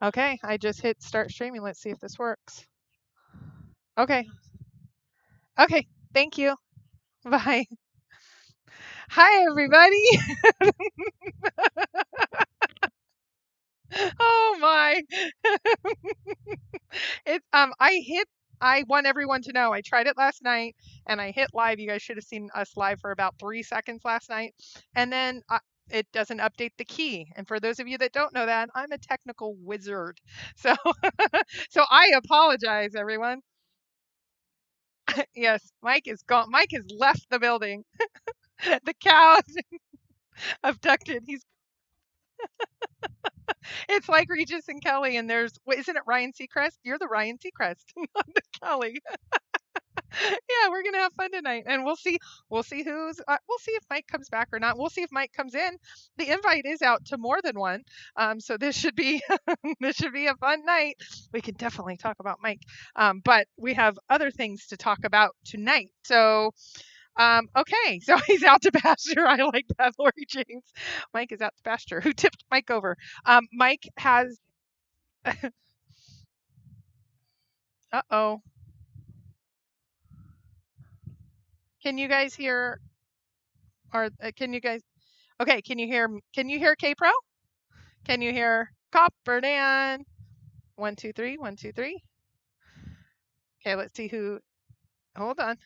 Okay, I just hit start streaming. Let's see if this works. Okay. Okay. Thank you. Bye. Hi, everybody. Oh my. I want everyone to know I tried it last night and I hit live. You guys should have seen us live for about 3 seconds last night. And then it doesn't update the key. And for those of you that don't know that, I'm a technical wizard. So so I apologize, everyone. Yes, Mike is gone. Mike has left the building. The cow is abducted. It's like Regis and Kelly, and isn't it Ryan Seacrest? You're the Ryan Seacrest, not the Kelly. Yeah, we're gonna have fun tonight, and we'll see we'll see if Mike comes back or not. We'll see if Mike comes in. The invite is out to more than one, so this should be this should be a fun night. We can definitely talk about Mike, but we have other things to talk about tonight. So okay, so he's out to pasture. I like that, Lori James. Mike is out to pasture. Who tipped Mike over? Mike has. Uh-oh. Can you guys hear? Or can you guys? Okay, Can you hear K Pro? Can you hear Copper Dan? 1 2 3 1 2 3. Okay, let's see who. Hold on,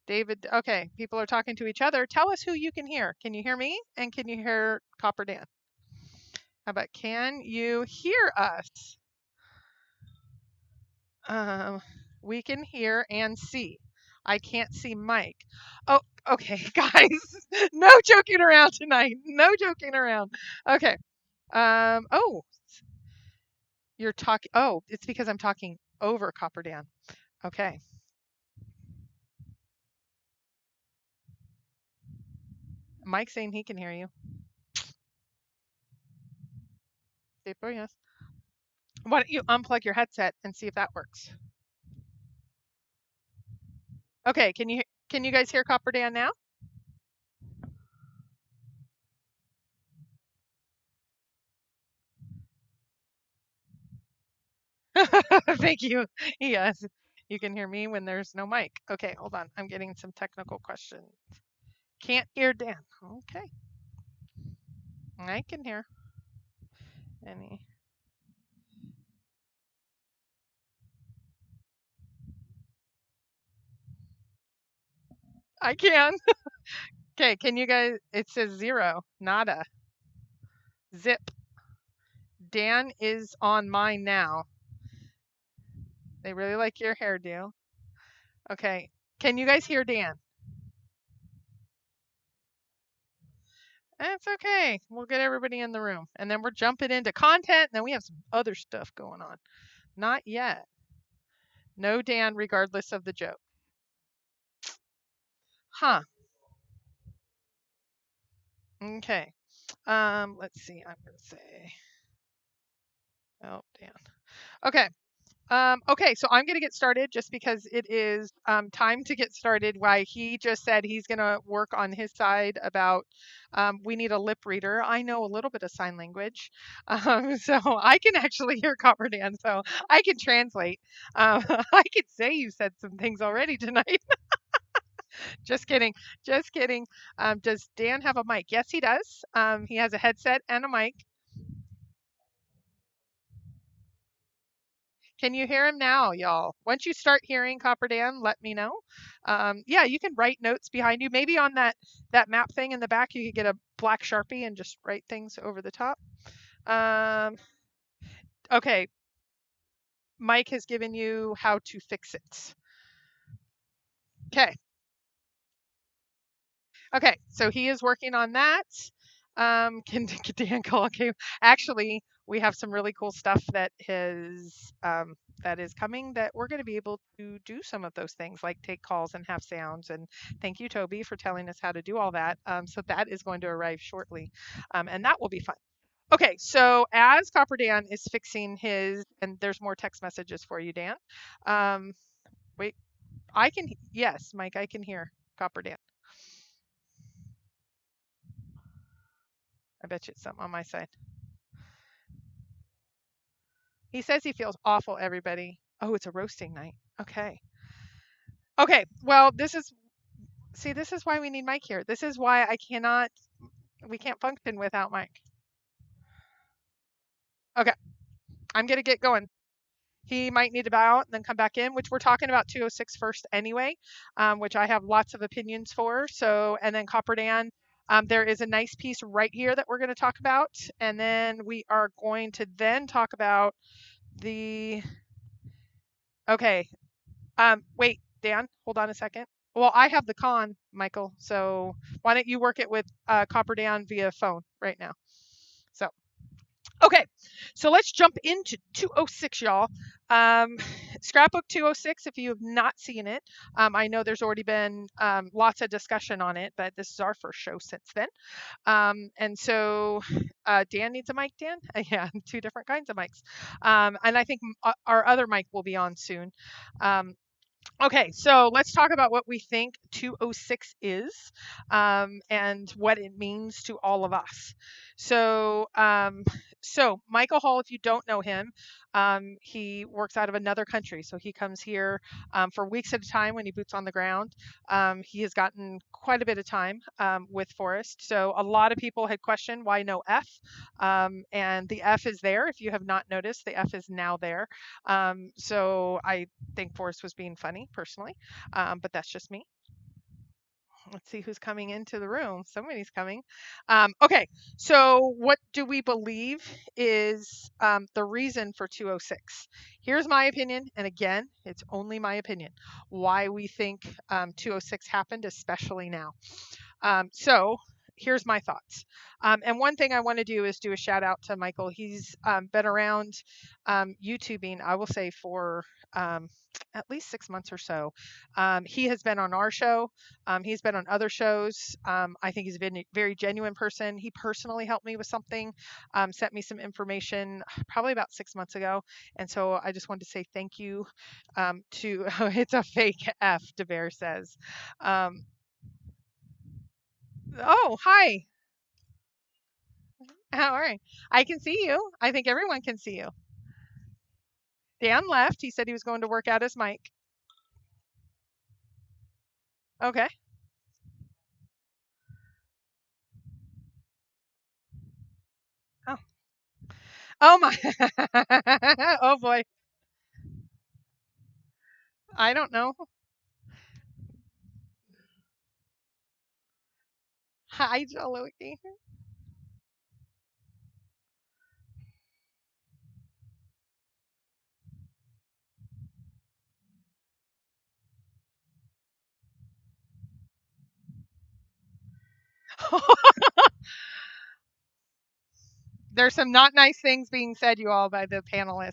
David. Okay, people are talking to each other. Tell us who you can hear. Can you hear me? And can you hear Copper Dan? How about can you hear us? We can hear and see. I can't see Mike. Oh, okay, guys. No joking around tonight. No joking around. Okay. Oh, you're talking. Oh, it's because I'm talking over Copper Dan. Okay. Mike's saying he can hear you. April, yes. Why don't you unplug your headset and see if that works? Okay. Can you guys hear Copper Dan now? Thank you. Yes. You can hear me when there's no mic. Okay, hold on. I'm getting some technical questions. Can't hear Dan. Okay. I can hear. Any. I can. Okay, can you guys? It says 0. Nada. Zip. Dan is on mine now. They really like your hairdo. Okay. Can you guys hear Dan? That's okay. We'll get everybody in the room. And then we're jumping into content. And then we have some other stuff going on. Not yet. No Dan, regardless of the joke. Huh. Okay. Let's see. I'm going to say. Oh, Dan. Okay. Okay, so I'm going to get started just because it is time to get started. Why he just said he's going to work on his side about we need a lip reader. I know a little bit of sign language, so I can actually hear Copper Dan, so I can translate. I could say you said some things already tonight. Just kidding, just kidding. Does Dan have a mic? Yes, he does. He has a headset and a mic. Can you hear him now, y'all? Once you start hearing Copper Dan, let me know. Yeah, you can write notes behind you. Maybe on that map thing in the back, you could get a black Sharpie and just write things over the top. Okay, Mike has given you how to fix it. Okay. Okay, so he is working on that. Can Dan call? Okay, actually, we have some really cool stuff that is coming that we're going to be able to do some of those things like take calls and have sounds. And thank you, Toby, for telling us how to do all that. So that is going to arrive shortly, and that will be fun. Okay, so as Copper Dan is fixing his, and there's more text messages for you, Dan. Wait, yes, Mike, I can hear Copper Dan. I bet you it's something on my side. He says he feels awful, everybody. Oh, it's a roasting night. Okay. Okay. Well, this is why we need Mike here. This is why we can't function without Mike. Okay. I'm going to get going. He might need to bow out and then come back in, which we're talking about 206 first anyway, which I have lots of opinions for. So, and then Copper Dan, there is a nice piece right here that we're going to talk about. And then we are going to then talk about okay. Wait, Dan, hold on a second. Well, I have the con, Michael. So why don't you work it with Copper Dan via phone right now? So. Okay, so let's jump into 206, y'all. Scrapbook 206, if you have not seen it, I know there's already been lots of discussion on it, but this is our first show since then. And so Dan needs a mic, Dan? Yeah, 2 different kinds of mics. And I think our other mic will be on soon. Okay, so let's talk about what we think 206 is and what it means to all of us. So Michael Hall, if you don't know him, he works out of another country. So he comes here for weeks at a time when he boots on the ground. He has gotten quite a bit of time with Forrest. So a lot of people had questioned why no F. And the F is there. If you have not noticed, the F is now there. So I think Forrest was being funny personally, but that's just me. Let's see who's coming into the room. Somebody's coming. Okay, so what do we believe is the reason for 206? Here's my opinion, and again, it's only my opinion, why we think 206 happened, especially now. So here's my thoughts. And one thing I want to do is do a shout out to Michael. He's been around YouTubing, I will say, for at least 6 months or so. He has been on our show. He's been on other shows. I think he's been a very genuine person. He personally helped me with something, sent me some information probably about 6 months ago. And so I just wanted to say thank you to, it's a fake F, DeBear says. Oh, hi. All right. I can see you. I think everyone can see you. Dan left. He said he was going to work out his mic. Okay. Oh. Oh my. Oh boy. I don't know. Hi, Joloki. There's some not nice things being said, you all, by the panelists.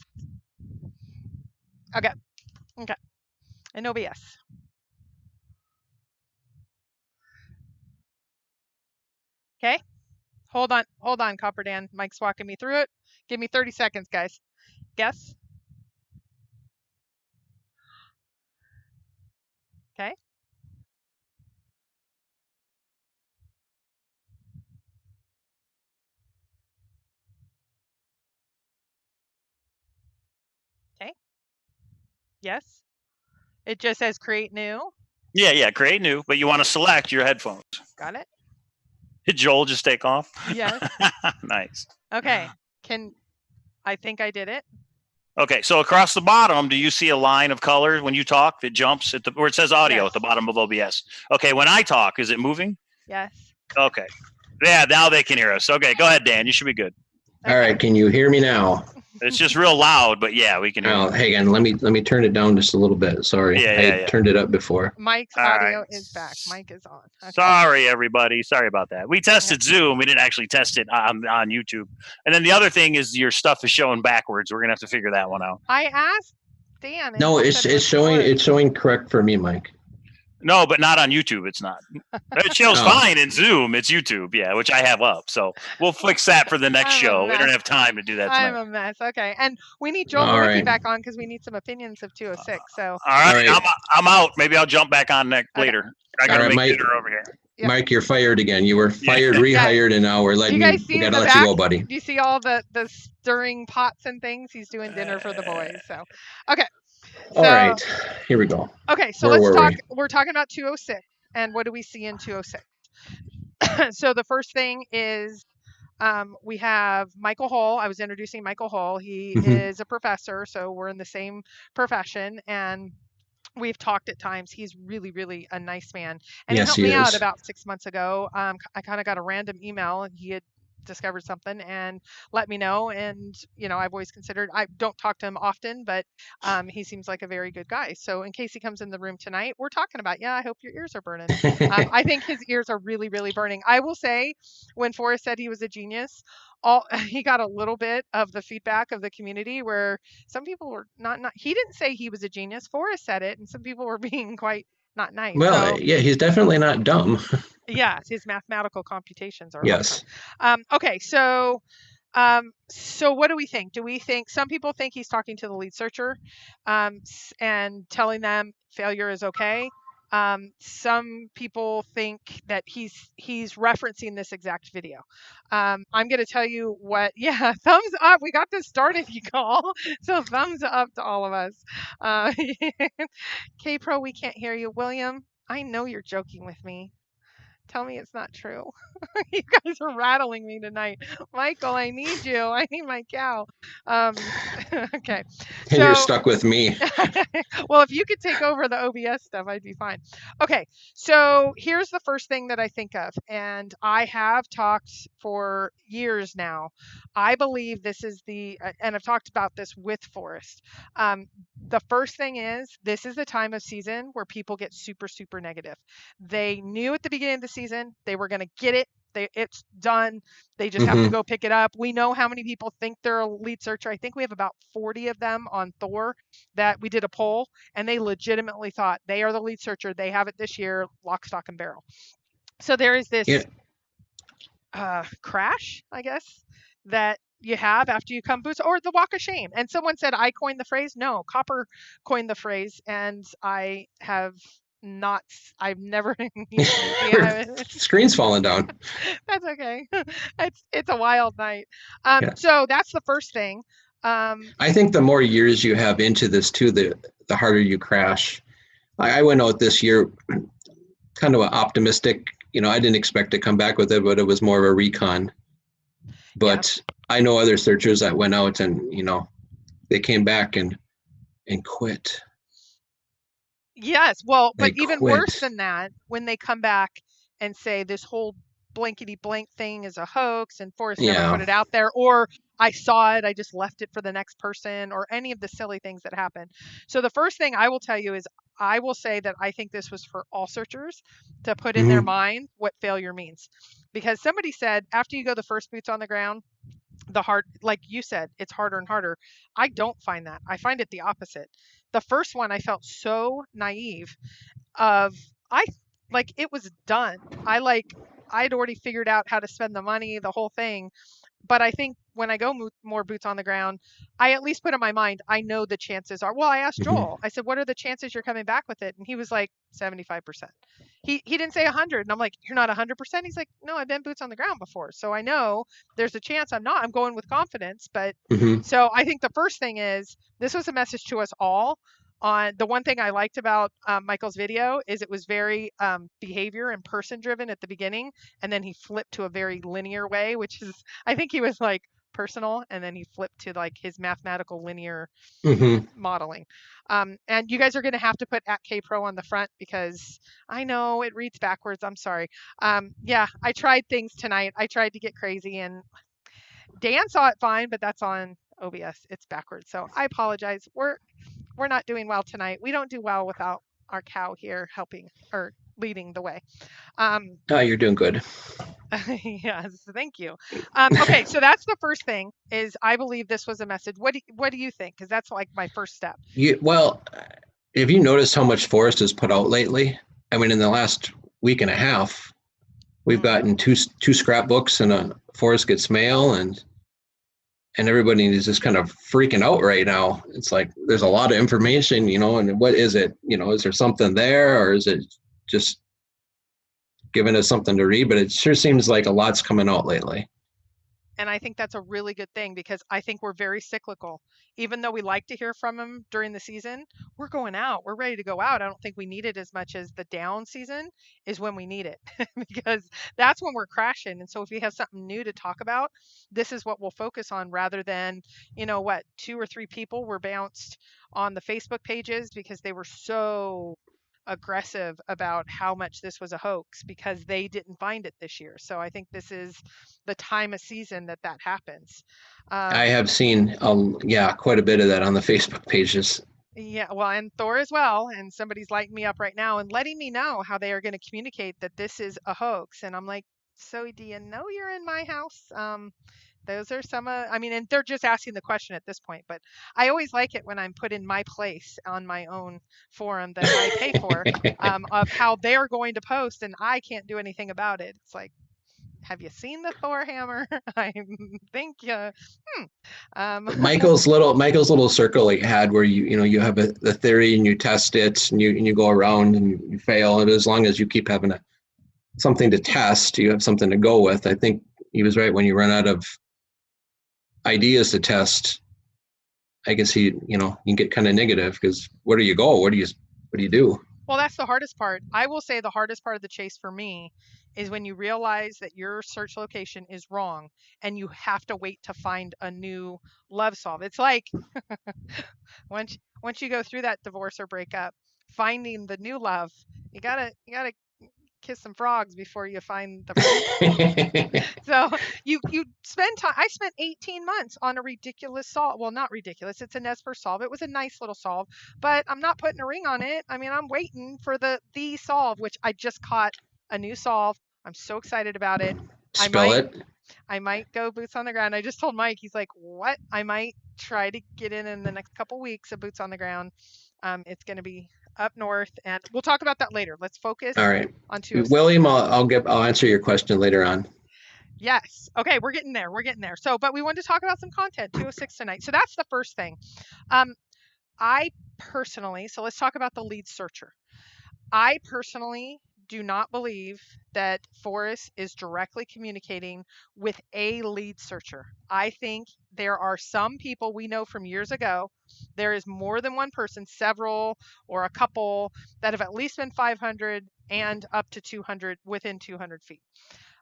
Okay. Okay. And no BS. Okay. Hold on, Copper Dan. Mike's walking me through it. Give me 30 seconds, guys. Guess. Okay. Okay. Yes. It just says create new. Yeah, create new, but you want to select your headphones. Got it. Did Joel just take off? Yes. Nice. Okay. I think I did it. Okay, so across the bottom, do you see a line of color when you talk that jumps at where it says audio at the bottom of OBS? Okay, when I talk, is it moving? Yes. Okay. Yeah, now they can hear us. Okay, go ahead, Dan. You should be good. Okay. All right, can you hear me now? It's just real loud, but yeah, we can hear you. Hang on, let me turn it down just a little bit. Sorry, I turned it up before. Mike's audio is back. Mike is on. Okay. Sorry, everybody. Sorry about that. We tested Zoom. We didn't actually test it on YouTube. And then the other thing is your stuff is showing backwards. We're gonna have to figure that one out. I asked Dan. No, it's showing correct for me, Mike. No, but not on YouTube. It's not. It shows fine in Zoom. It's YouTube, yeah, which I have up. So we'll fix that for the next show. We don't have time to do that tonight. I'm a mess. Okay, and we need Joel Wiki back on because we need some opinions of 206. So all right. I'm out. Maybe I'll jump back on later. I gotta make dinner over here. Mike, you're fired again. You were fired, rehired, and now we're letting you. We gotta let you go, buddy. Do you see all the stirring pots and things? He's doing dinner for the boys. So, okay. All right, here we go. Okay, so let's talk. We're talking about 206, and what do we see in 206? So the first thing is we have Michael Hull. I was introducing Michael Hull. He is a professor, so we're in the same profession, and we've talked at times. He's really, really a nice man, and he helped me out about 6 months ago. I kind of got a random email, and he had discovered something and let me know. And I've always considered. I don't talk to him often, but he seems like a very good guy. So in case he comes in the room tonight, we're talking about. Yeah, I hope your ears are burning. I think his ears are really, really burning. I will say, when Forrest said he was a genius, he got a little bit of the feedback of the community where some people were not. He didn't say he was a genius. Forrest said it, and some people were being quite not nice. Well, yeah, he's definitely not dumb. Yeah, his mathematical computations are yes. Awesome. Okay, so what do we think? Do we think some people think he's talking to the lead searcher and telling them failure is okay? Some people think that he's referencing this exact video. I'm going to tell you what. Yeah, thumbs up. We got this started, you all. So thumbs up to all of us. K-Pro, we can't hear you. William, I know you're joking with me. Tell me it's not true. You guys are rattling me tonight. Michael, I need you. I need my cow. Okay. So, you're stuck with me. Well, if you could take over the OBS stuff, I'd be fine. Okay. So here's the first thing that I think of. And I have talked for years now. I believe this is and I've talked about this with Forrest. The first thing is, this is the time of season where people get super, super negative. They knew at the beginning of the season they were going to get it. It's done. They just have to go pick it up. We know how many people think they're a lead searcher. I think we have about 40 of them on Thor that we did a poll, and they legitimately thought they are the lead searcher. They have it this year, lock, stock, and barrel. So there is this crash, I guess, that you have after you come boots, or the walk of shame. And someone said I coined the phrase. No, Copper coined the phrase, and I have not. I've never. Screen's falling down. That's okay. It's a wild night. So that's the first thing. I think the more years you have into this too, the harder you crash. I went out this year kind of optimistic. I didn't expect to come back with it, but it was more of a recon. But I know other searchers that went out and they came back and quit. Yes, well, but even worse than that, when they come back and say this whole blankety blank thing is a hoax and Forrest never put it out there, or I saw it, I just left it for the next person, or any of the silly things that happen. So the first thing I will tell you is I will say that I think this was for all searchers to put in their mind what failure means. Because somebody said after you go the first boots on the ground, like you said, it's harder and harder. I don't find that. I find it the opposite. The first one I felt so naive it was done. I'd already figured out how to spend the money, the whole thing. But I think when I go more boots on the ground, I at least put in my mind, I know the chances are. Well, I asked Joel, I said, what are the chances you're coming back with it? And he was like 75%. He didn't say 100. And I'm like, you're not 100%? He's like, no, I've been boots on the ground before. So I know there's a chance I'm not. I'm going with confidence. But so I think the first thing is, this was a message to us all. On the one thing I liked about Michael's video is it was very behavior and person driven at the beginning, and then he flipped to a very linear way, which is, I think he was like personal, and then he flipped to like his mathematical linear modeling. And you guys are going to have to put @KPro on the front because I know it reads backwards. I'm sorry. Yeah, I tried things tonight. I tried to get crazy, and Dan saw it fine, but that's on OBS. It's backwards. So I apologize. We're not doing well tonight. We don't do well without our cow here helping or leading the way. You're doing good. Yes, thank you. Okay, so that's the first thing is I believe this was a message. What do you think? Because that's like my first step. Well, have you noticed how much Forrest has put out lately? I mean, in the last week and a half, we've gotten two scrapbooks and a Forrest Gets Mail, and everybody is just kind of freaking out right now. It's like there's a lot of information, and what is it? Is there something there, or is it just giving us something to read, but it sure seems like a lot's coming out lately. And I think that's a really good thing because I think we're very cyclical. Even though we like to hear from them during the season, we're going out. We're ready to go out. I don't think we need it as much as the down season is when we need it because that's when we're crashing. And so if we have something new to talk about, this is what we'll focus on rather than, 2 or 3 people were bounced on the Facebook pages because they were so aggressive about how much this was a hoax because they didn't find it this year. So I think this is the time of season that happens. I have seen, quite a bit of that on the Facebook pages. Yeah, well, and Thor as well. And somebody's lighting me up right now and letting me know how they are going to communicate that this is a hoax. And I'm like, so do you know you're in my house? Those are some, and they're just asking the question at this point, but I always like it when I'm put in my place on my own forum that I pay for, of how they're going to post and I can't do anything about it. It's like, have you seen the Thor hammer? I think, Michael's little circle he had where you have the theory and you test it and you go around and you fail, and as long as you keep having something to test, you have something to go with. I think he was right. When you run out of ideas to test, I guess you get kind of negative because where do you go? What do you do? Well, that's the hardest part. I will say the hardest part of the chase for me is when you realize that your search location is wrong and you have to wait to find a new love solve. It's like once you go through that divorce or breakup, finding the new love, you gotta kiss some frogs before you find the so you spend time. I spent 18 months on a ridiculous solve. Well, not ridiculous, it's a Nesper solve. It was a nice little solve, but I'm not putting a ring on it. I'm waiting for the solve, which I just caught a new solve. I'm so excited about it. Spell it. I might go boots on the ground. I just told Mike, he's like, what? I might try to get in the next couple weeks of boots on the ground. It's going to be up north, and we'll talk about that later. Let's focus. All right. On 206. William, I'll answer your question later on. Yes. Okay, we're getting there. So, but we wanted to talk about some content 206 tonight. So that's the first thing. I personally, so let's talk about the lead searcher. I personally do not believe that Forrest is directly communicating with a lead searcher. I think there are some people we know from years ago. There is more than one person, several or a couple that have at least been 500 and up to 200 within 200 feet.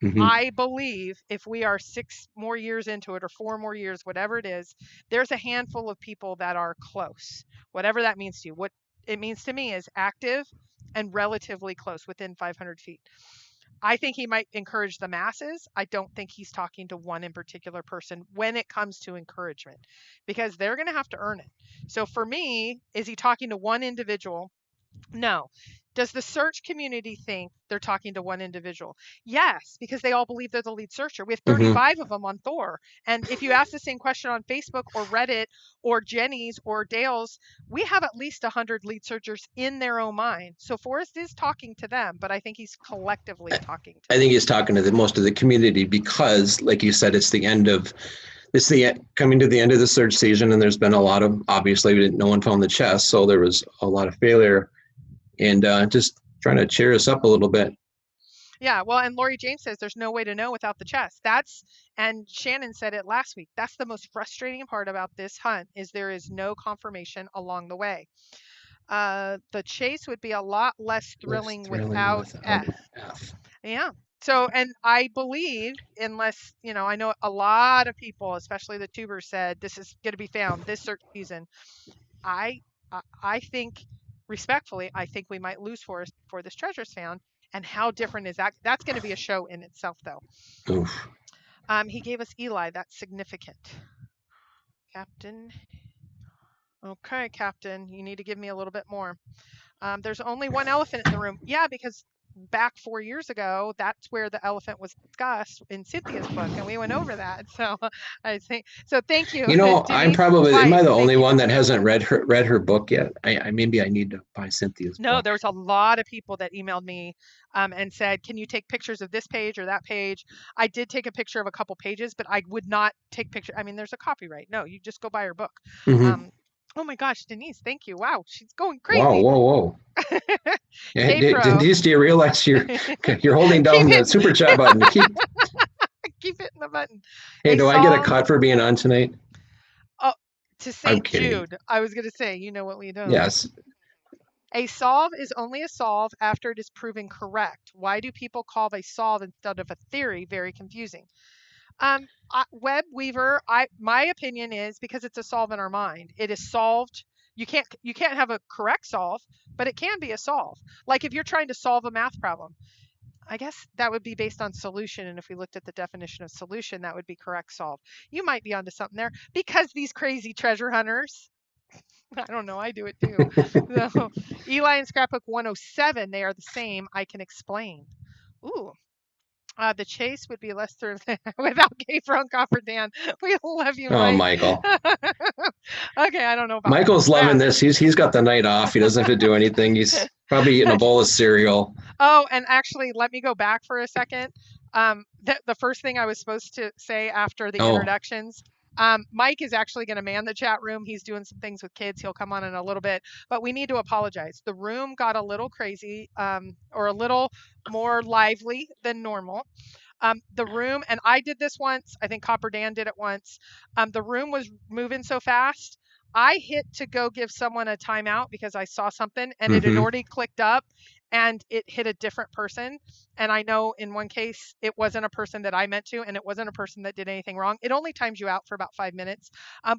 Mm-hmm. I believe if we are 6 more years into it or 4 more years, whatever it is, there's a handful of people that are close, whatever that means to you. What it means to me is active and relatively close within 500 feet. I think he might encourage the masses. I don't think he's talking to one in particular person when it comes to encouragement, because they're going to have to earn it. So for me, is he talking to one individual? No. Does the search community think they're talking to one individual? Yes, because they all believe they're the lead searcher. We have 35 of them on Thor. And if you ask the same question on Facebook or Reddit or Jenny's or Dale's, we have at least 100 lead searchers in their own mind. So Forrest is talking to them, but I think he's collectively talking to them. I think he's talking to most of the community because, like you said, it's coming to the end of the search season, and there's been a lot of, obviously, no one found the chest, so there was a lot of failure. And just trying to cheer us up a little bit. Yeah, well, and Lori James says there's no way to know without the chest. And Shannon said it last week. That's the most frustrating part about this hunt, is there is no confirmation along the way. The chase would be a lot less thrilling without F. Yeah. So, and I believe, unless, I know a lot of people, especially the tubers, said this is going to be found this search season. I think, respectfully, I think we might lose Forrest before this treasure's found. And how different is that? That's going to be a show in itself, though. Oof. He gave us Eli. That's significant. Captain. Okay, Captain, you need to give me a little bit more. There's only one elephant in the room. Yeah, because back 4 years ago, that's where the elephant was discussed in Cynthia's book, and we went over that. So I think so. Thank you. I'm probably am I the only one that hasn't read her book yet? I maybe I need to buy Cynthia's book. No, there was a lot of people that emailed me and said, "Can you take pictures of this page or that page?" I did take a picture of a couple pages, but I would not take pictures. There's a copyright. No, you just go buy her book. Mm-hmm. Oh my gosh, Denise, thank you. Wow, she's going Whoa, crazy. whoa. Hey, K-Pro. Denise, do you realize you're holding down the super chat button? Keep hitting the button. Hey, do I get a cut for being on tonight? Oh, to I'm St. kidding. Jude. I was going to say, you know what we do. Yes. A solve is only a solve after it is proven correct. Why do people call a solve instead of a theory very confusing? Web Weaver, my opinion is because it's a solve in our mind. It is solved. You can't have a correct solve, but it can be a solve. Like if you're trying to solve a math problem, I guess that would be based on solution. And if we looked at the definition of solution, that would be correct solve. You might be onto something there because these crazy treasure hunters. I don't know. I do it too. So, Eli and Scrapbook 107, they are the same. I can explain. Ooh, the chase would be less through without Gay Front Copper Dan. We love you, Oh, Mike. Michael. Okay, I don't know about Michael's that. loving this. He's got the night off. He doesn't have to do anything. He's probably eating a bowl of cereal. Oh, and actually, let me go back for a second. The first thing I was supposed to say after the introductions. Mike is actually going to man the chat room. He's doing some things with kids. He'll come on in a little bit, but we need to apologize. The room got a little crazy, or a little more lively than normal. The room, and I did this once. I think Copper Dan did it once. The room was moving so fast. I hit to go give someone a timeout because I saw something and it had already clicked up and it hit a different person. And I know in one case, it wasn't a person that I meant to, and it wasn't a person that did anything wrong. It only times you out for about 5 minutes.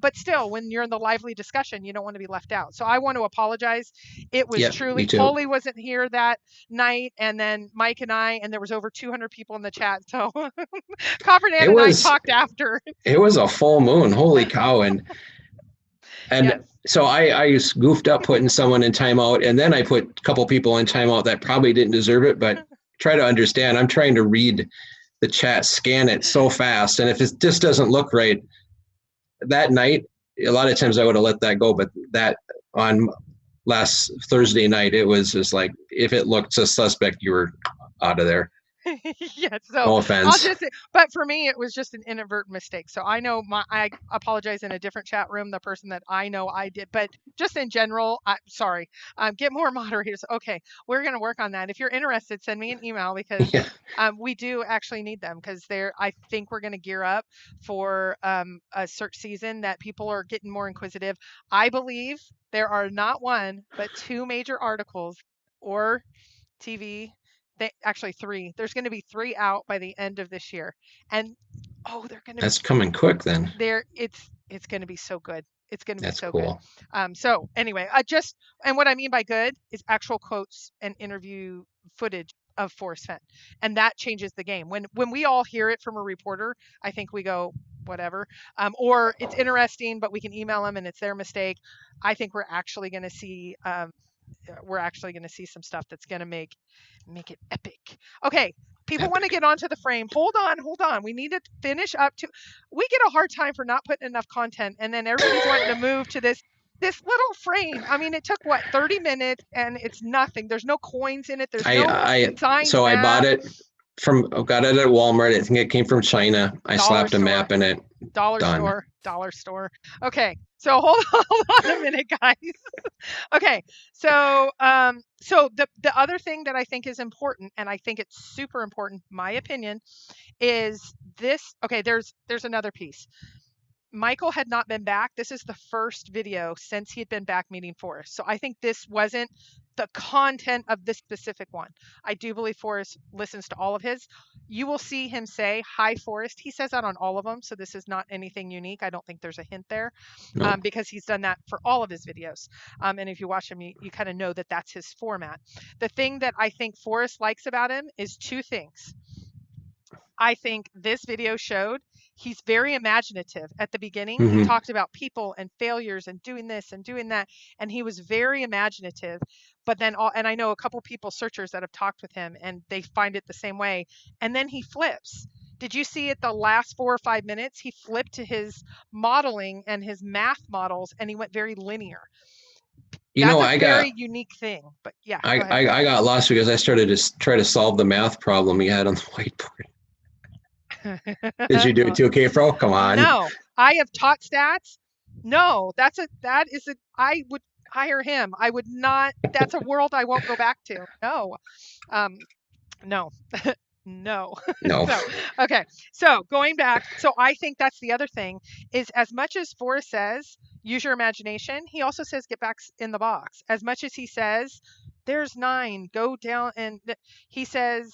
But still, when you're in the lively discussion, you don't want to be left out. So I want to apologize. It was truly, Polly wasn't here that night. And then Mike and I, and there was over 200 people in the chat. So Copper Dan and I talked after. It was a full moon. Holy cow. And so I goofed up putting someone in timeout, and then I put a couple people in timeout that probably didn't deserve it, but try to understand. I'm trying to read the chat, scan it so fast, and if it just doesn't look right, that night, a lot of times I would have let that go, but that on last Thursday night, it was just like, if it looked suspect, you were out of there. Yeah, so no offense. But for me, it was just an inadvertent mistake. So I know I apologize in a different chat room, the person that I know I did, but just in general, sorry. Get more moderators. Okay, we're going to work on that. If you're interested, send me an email because we do actually need them because I think we're going to gear up for a search season that people are getting more inquisitive. I believe there are not one, but 2 major articles or TV. Actually 3. There's going to be 3 out by the end of this year, and they're going to. That's coming quick then. It's going to be so good. It's going to be so cool. Good. So anyway, and what I mean by good is actual quotes and interview footage of Forrest Fenn, and that changes the game. When we all hear it from a reporter, I think we go whatever, or it's interesting, but we can email them and it's their mistake. I think we're actually going to see. We're actually going to see some stuff that's going to make it epic. Okay, people want to get onto the frame. Hold on. We need to finish up to. We get a hard time for not putting enough content, and then everybody's wanting to move to this little frame. I mean, it took 30 minutes, and it's nothing. There's no coins in it. There's no sign. So I bought it got it at Walmart. I think it came from China. I slapped a map in it. Dollar store. Okay, so hold on a minute, guys. Okay, so the other thing that I think is important, and I think it's super important, my opinion, is this. Okay, there's another piece. Michael had not been back. This is the first video since he had been back meeting Forrest. So I think this wasn't the content of this specific one. I do believe Forrest listens to all of his. You will see him say, "Hi, Forrest." He says that on all of them. So this is not anything unique. I don't think there's a hint there because he's done that for all of his videos. And if you watch him, you kind of know that that's his format. The thing that I think Forrest likes about him is 2 things. I think this video showed he's very imaginative. At the beginning, he talked about people and failures and doing this and doing that, and he was very imaginative. But then, and I know a couple people, searchers, that have talked with him, and they find it the same way. And then he flips. Did you see it the last 4 or 5 minutes? He flipped to his modeling and his math models, and he went very linear. That's a very unique thing. But yeah, I got lost because I started to try to solve the math problem he had on the whiteboard. Did you do it too, K-Pro? Come on. No, I have taught stats No, that is a, I would hire him. I would not, that's a world I won't go back to. No. Um, no. No. No. So, okay. So going back, so I think that's the other thing is as much as Forrest says, use your imagination, he also says get back in the box. As much as he says, there's 9, go down and he says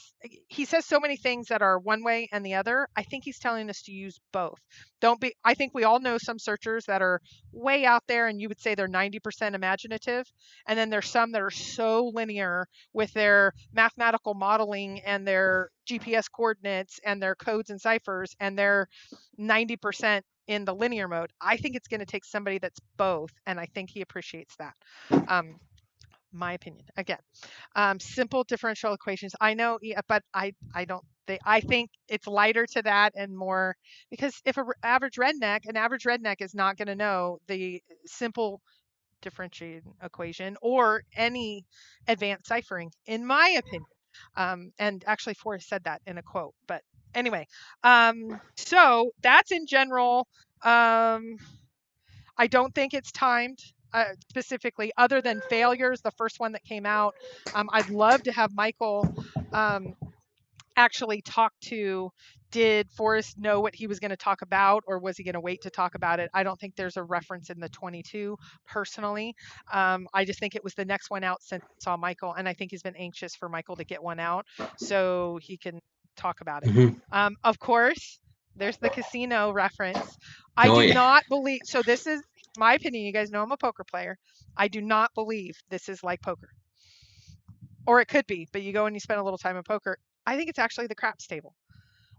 so many things that are one way and the other. I think he's telling us to use both. Don't be I think we all know some searchers that are way out there and you would say they're 90% imaginative, and then there's some that are so linear with their mathematical modeling and their GPS coordinates and their codes and ciphers, and they're 90% in the linear mode. I think it's going to take somebody that's both, and I think he appreciates that. My opinion. Again, simple differential equations. I know, but I don't. I think it's lighter to that and more because if an average redneck is not going to know the simple differentiation equation or any advanced ciphering, in my opinion. And actually, Forrest said that in a quote. But anyway, so that's in general. I don't think it's timed specifically, other than failures. The first one that came out, I'd love to have Michael actually talk to. Did Forrest know what he was going to talk about, or was he going to wait to talk about it? I don't think there's a reference in the 22 personally. I just think it was the next one out since I saw Michael, and I think he's been anxious for Michael to get one out so he can talk about it. Mm-hmm. Of course, there's the casino reference. I do not believe, so this is my opinion. You guys know I'm a poker player. I do not believe this is like poker. Or it could be, but you go and you spend a little time in poker. I think it's actually the craps table.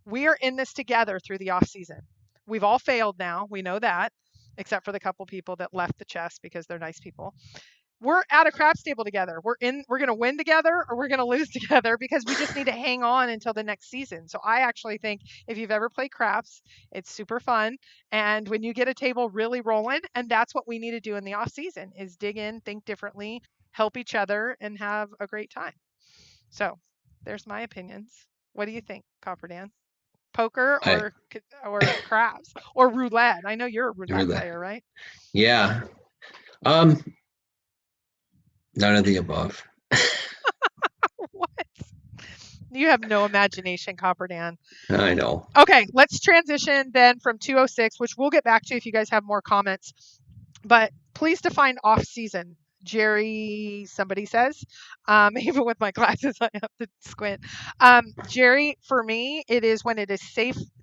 We are in this together through the off season. We've all failed now. We know that, except for the couple people that left the chest because they're nice people. We're at a craps table together. We're going to win together or we're going to lose together because we just need to hang on until the next season. So I actually think if you've ever played craps, it's super fun. And when you get a table really rolling, and that's what we need to do in the off season is dig in, think differently, help each other, and have a great time. So there's my opinions. What do you think, Copper Dan? Poker or craps or roulette? I know you're a roulette player, right? Yeah. None of the above. What? You have no imagination, Copper Dan. I know. Okay, let's transition then from 206, which we'll get back to if you guys have more comments. But please define off season. Jerry, somebody says, even with my glasses, I have to squint. Jerry, for me, it is when it is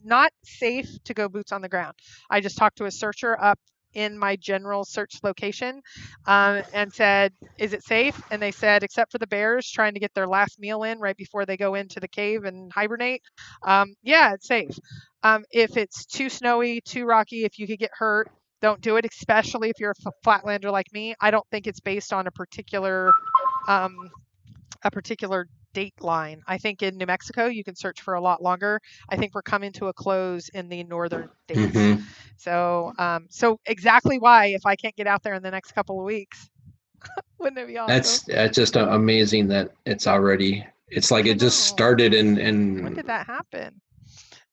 not safe to go boots on the ground. I just talked to a searcher up in my general search location and said, is it safe? And they said, except for the bears trying to get their last meal in right before they go into the cave and hibernate. Yeah, it's safe. If it's too snowy, too rocky, if you could get hurt, don't do it, especially if you're a flatlander like me. I don't think it's based on a particular date line. I think in New Mexico, you can search for a lot longer. I think we're coming to a close in the northern states. Mm-hmm. So exactly why, if I can't get out there in the next couple of weeks, wouldn't it be awesome? That's just amazing that it's already, it's like it just started and when did that happen?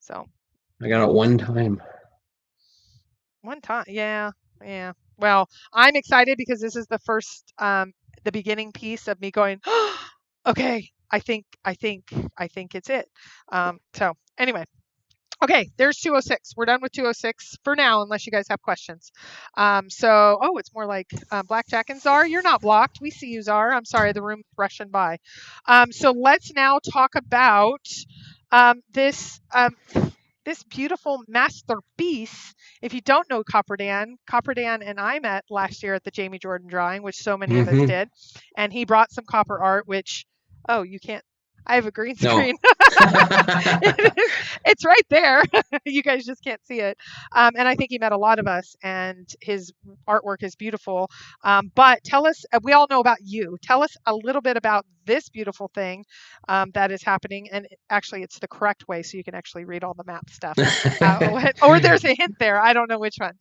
So I got it one time. Yeah. Well, I'm excited because this is the first, the beginning piece of me going, oh, okay, I think it's it. So anyway, okay, there's 206. We're done with 206 for now, unless you guys have questions. It's more like Blackjack and Czar. You're not blocked. We see you, Czar. I'm sorry, the room's rushing by. So let's now talk about this beautiful masterpiece. If you don't know Copper Dan and I met last year at the Jamie Jordan drawing, which so many of us did, and he brought some copper art, which, you can't, I have a green screen. No. It's right there. You guys just can't see it. And I think he met a lot of us, and his artwork is beautiful. But tell us, we all know about you. Tell us a little bit about this beautiful thing that is happening. And actually, it's the correct way, so you can actually read all the map stuff. Or there's a hint there. I don't know which one.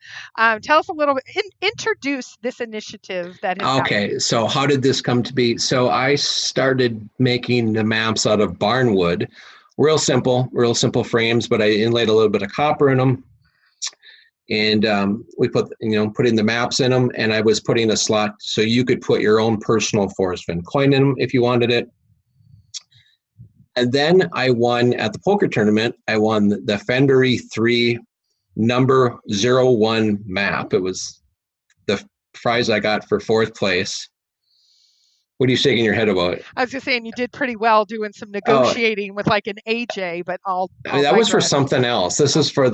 Tell us a little bit. Introduce this initiative that is happening. So how did this come to be? So I started making the maps out of barnwood. Real simple frames, but I inlaid a little bit of copper in them. And we put in the maps in them, and I was putting a slot so you could put your own personal Forrest Fenn coin in them if you wanted it. And then I won at the poker tournament. I won the Fenbury 3 number 01 map. It was the prize I got for 4th place. What are you shaking your head about? I was just saying you did pretty well doing some negotiating with like an AJ, but that was for something else. This is for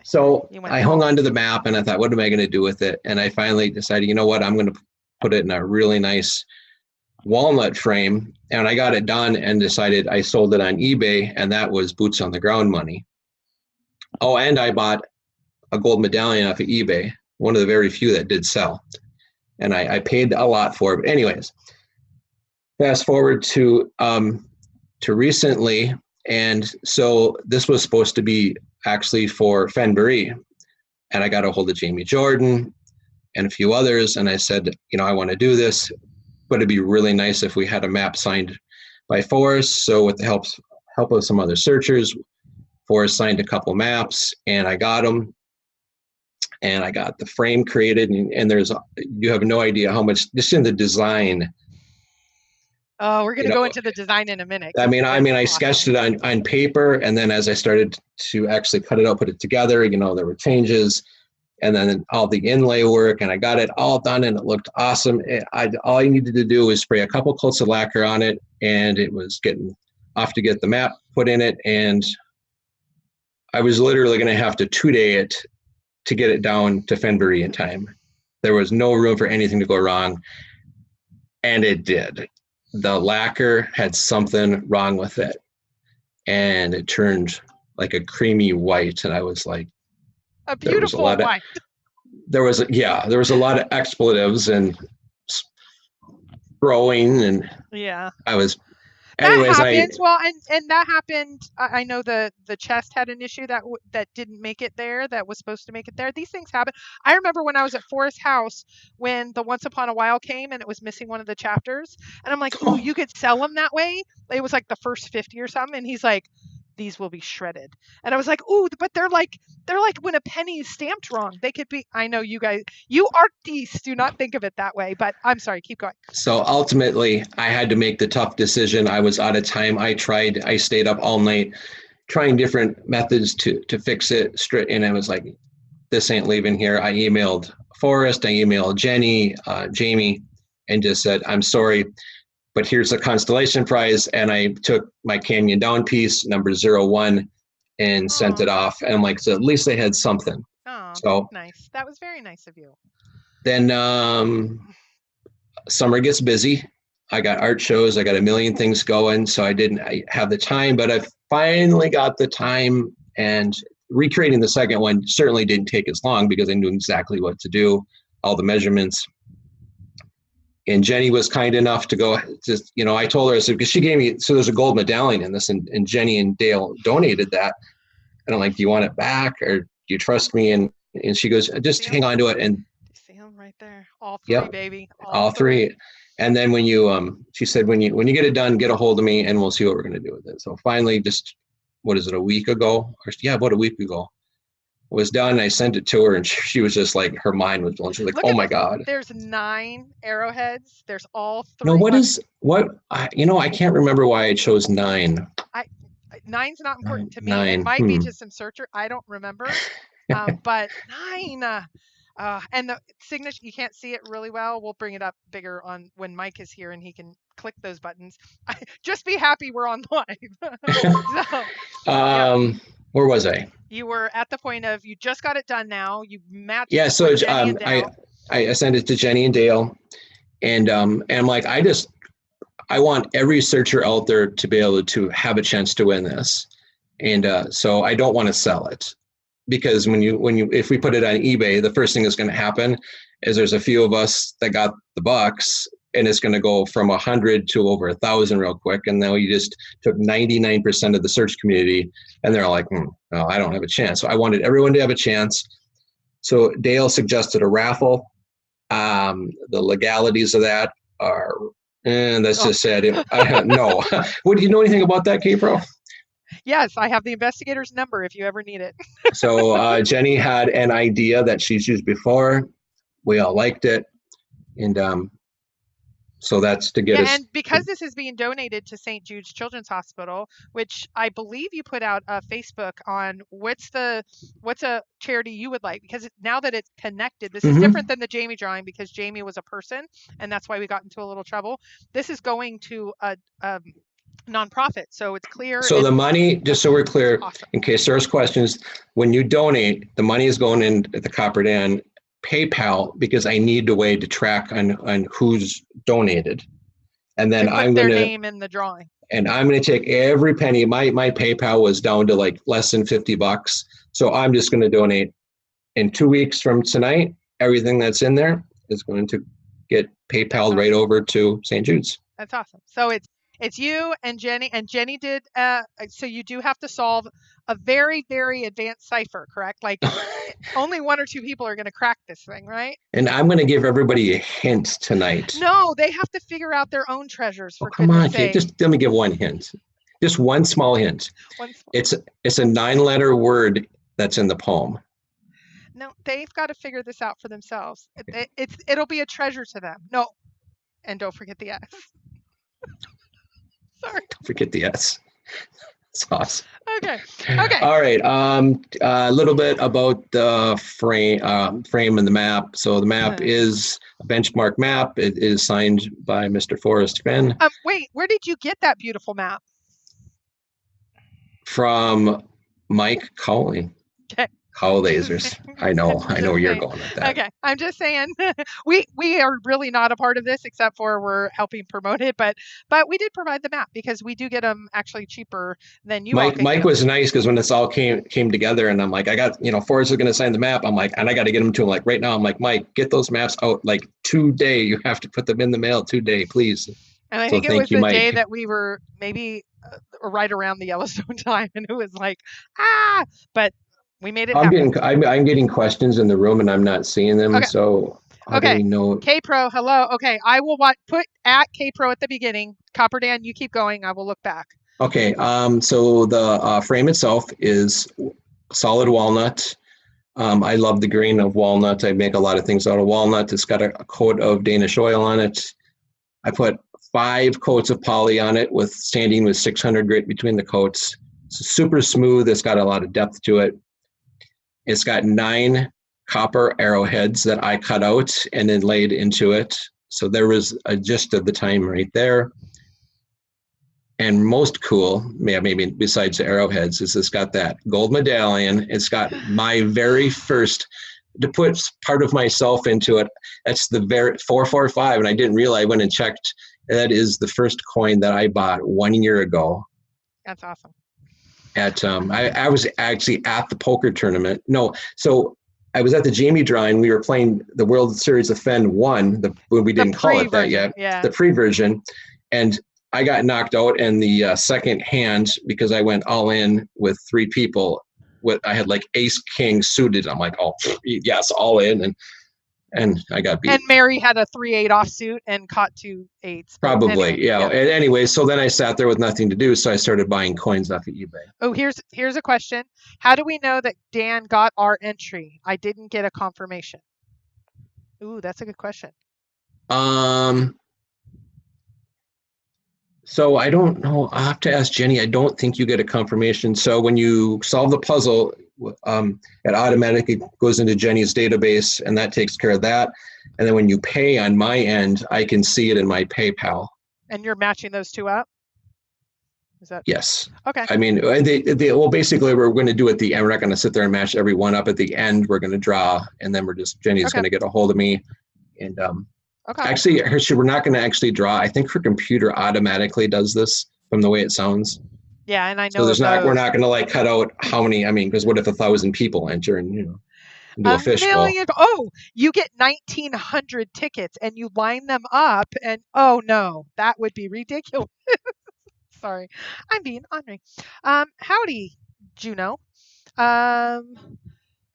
so I hung on to the map and I thought, what am I going to do with it? And I finally decided, you know what, I'm going to put it in a really nice walnut frame. And I got it done and decided I sold it on eBay, and that was boots on the ground money. Oh, and I bought a gold medallion off of eBay, one of the very few that did sell. And I paid a lot for it. But anyways, fast forward to recently, and so this was supposed to be actually for Fenbury, and I got a hold of Jamie Jordan and a few others, and I said, I want to do this, but it'd be really nice if we had a map signed by Forrest. So with the help of some other searchers, Forrest signed a couple maps, and I got them, and I got the frame created, and you have no idea how much just in the design. Oh, we're going to go into the design in a minute. I sketched it on paper, and then as I started to actually cut it out, put it together, there were changes, and then all the inlay work, and I got it all done, and it looked awesome. All I needed to do was spray a couple coats of lacquer on it, and it was getting off to get the map put in it, and I was literally going to have to 2-day it to get it down to Fenbury in time. There was no room for anything to go wrong, and it did. The lacquer had something wrong with it, and it turned like a creamy white, and I was like, a beautiful white. There was a lot of expletives and growing, and I was. Anyways, that happens. And that happened. I know the chest had an issue that didn't make it there, that was supposed to make it there. These things happen. I remember when I was at Forrest's house when the Once Upon a While came and it was missing one of the chapters, and I'm like, "Ooh, you could sell them that way." It was like the first 50 or something, and he's like, "These will be shredded." And I was like, "Ooh, but they're like when a penny is stamped wrong. They could be." I know you artists do not think of it that way, but I'm sorry, keep going. So ultimately, I had to make the tough decision. I was out of time. I stayed up all night trying different methods to fix it straight, and I was like, this ain't leaving here. I emailed Forrest, I emailed Jenny, Jamie, and just said, I'm sorry, but here's a constellation prize. And I took my Canyon Down piece, number 01, and sent it off. And I'm like, so at least they had something. Oh, so nice. That was very nice of you. Then summer gets busy. I got art shows. I got a million things going. So I have the time, but I finally got the time, and recreating the second one certainly didn't take as long because I knew exactly what to do, all the measurements. And Jenny was kind enough to go, I told her, I said, because she gave me, so there's a gold medallion in this, and Jenny and Dale donated that. And I'm like, do you want it back, or do you trust me? And she goes, just hang on to it. And see them right there. All three, baby. All three. And then when she said, when you get it done, get a hold of me and we'll see what we're going to do with it. So finally, a week ago? About a week ago. It was done. I sent it to her, and she was just like, her mind was blown. She was like, oh my God. There's 9 arrowheads. There's all 3. No, I can't remember why I chose 9. 9's not important to me. 9. It might be to some searcher. I don't remember. But 9. And the signature, you can't see it really well. We'll bring it up bigger on when Mike is here and he can click those buttons. Just be happy we're on live. Where was I? You were at the point of you just got it done now. You matched. Yeah, so I sent it to Jenny and Dale, and I'm like, I want every searcher out there to be able to have a chance to win this, and so I don't want to sell it, because if we put it on eBay, the first thing that's going to happen is there's a few of us that got the bucks, and it's going to go from 100 to over 1,000 real quick. And now you just took 99% of the search community, and they're like, no, I don't have a chance. So I wanted everyone to have a chance. So Dale suggested a raffle. The legalities of that are, and that's just said, no. What, do you know anything about that, K-Pro? Yes, I have the investigator's number if you ever need it. So Jenny had an idea that she's used before. We all liked it. And so that's to get us. And because this is being donated to St. Jude's Children's Hospital, which I believe you put out a Facebook on what's a charity you would like, because now that it's connected, this is different than the Jamie drawing because Jamie was a person and that's why we got into a little trouble. This is going to a nonprofit, so it's clear. So the money, just so we're clear, awesome. In case there's questions, when you donate, the money is going in at the Copper Dan PayPal because I need a way to track on who's donated, and then I'm their gonna name in the drawing. And I'm gonna take every penny. My PayPal was down to like less than $50, so I'm just gonna donate. In 2 weeks from tonight, everything that's in there is going to get PayPal awesome. right over to St. Jude's. That's awesome. So it's you and Jenny did. So you do have to solve a very, very advanced cipher, correct? Like only 1 or 2 people are going to crack this thing, right? And I'm going to give everybody a hint tonight. No, they have to figure out their own treasures. For come on, Kate. Just let me give one hint. Just one small hint. It's a 9-letter word that's in the poem. No, they've got to figure this out for themselves. It'll be a treasure to them. No, and don't forget the S. Sorry. Don't forget the S. It's awesome. Okay. All right. A little bit about the frame and the map. So the map is a benchmark map. It is signed by Mr. Forrest Fenn. Wait, where did you get that beautiful map? From Mike Cowley. Okay. Cowlazars. I know where you're going with that. Okay, I'm just saying we are really not a part of this except for we're helping promote it, but we did provide the map because we do get them actually cheaper than you. Mike was nice because when this all came together, and I'm like, I got Forrest is going to sign the map. I'm like, and I got to get them to him like right now. I'm like, Mike, get those maps out like today. You have to put them in the mail today, please. And I think it was the day that we were maybe right around the Yellowstone time, and it was like but. We made it happen. I'm getting questions in the room and I'm not seeing them. Okay. So how do we know? K-Pro, hello. Okay, I will put at K-Pro at the beginning. Copper Dan, you keep going. I will look back. Okay. So the frame itself is solid walnut. I love the grain of walnut. I make a lot of things out of walnut. It's got a coat of Danish oil on it. I put 5 coats of poly on it with standing with 600 grit between the coats. It's super smooth. It's got a lot of depth to it. It's got 9 copper arrowheads that I cut out and then laid into it. So there was a gist of the time right there. And most cool, maybe besides the arrowheads, is it's got that gold medallion. It's got my very first, to put part of myself into it, that's the very 445. And I didn't realize, I went and checked, that is the first coin that I bought 1 year ago. That's awesome. I was actually at the poker tournament. No, so I was at the Jamie drawing. We were playing the World Series of Fenn 1, when we didn't call it that yet, the pre-version. And I got knocked out in the second hand because I went all in with 3 people. I had like ace king suited. I'm like, oh yes, all in, and I got beat. And Mary had a 3-8 offsuit and caught 2 8s. Probably, anyway, yeah. And anyway, so then I sat there with nothing to do, so I started buying coins off of eBay. Oh, here's a question. How do we know that Dan got our entry? I didn't get a confirmation. Ooh, that's a good question. So I don't know. I'll have to ask Jenny. I don't think you get a confirmation. So when you solve the puzzle, it automatically goes into Jenny's database, and that takes care of that. And then when you pay on my end, I can see it in my PayPal. And you're matching those 2 up? Is that? Yes. Okay. I mean, well, basically, we're going to do at the end. We're not going to sit there and match every one up. At the end, we're going to draw, and then Jenny's going to get a hold of me, and actually, we're not going to actually draw. I think her computer automatically does this from the way it sounds. Yeah, and I know. So we're not going to like cut out how many. I mean, because what if 1,000 people enter and do a fishbowl? Oh, you get 1,900 tickets and you line them up, and oh no, that would be ridiculous. Sorry, I'm being ornery. Howdy, Juno. I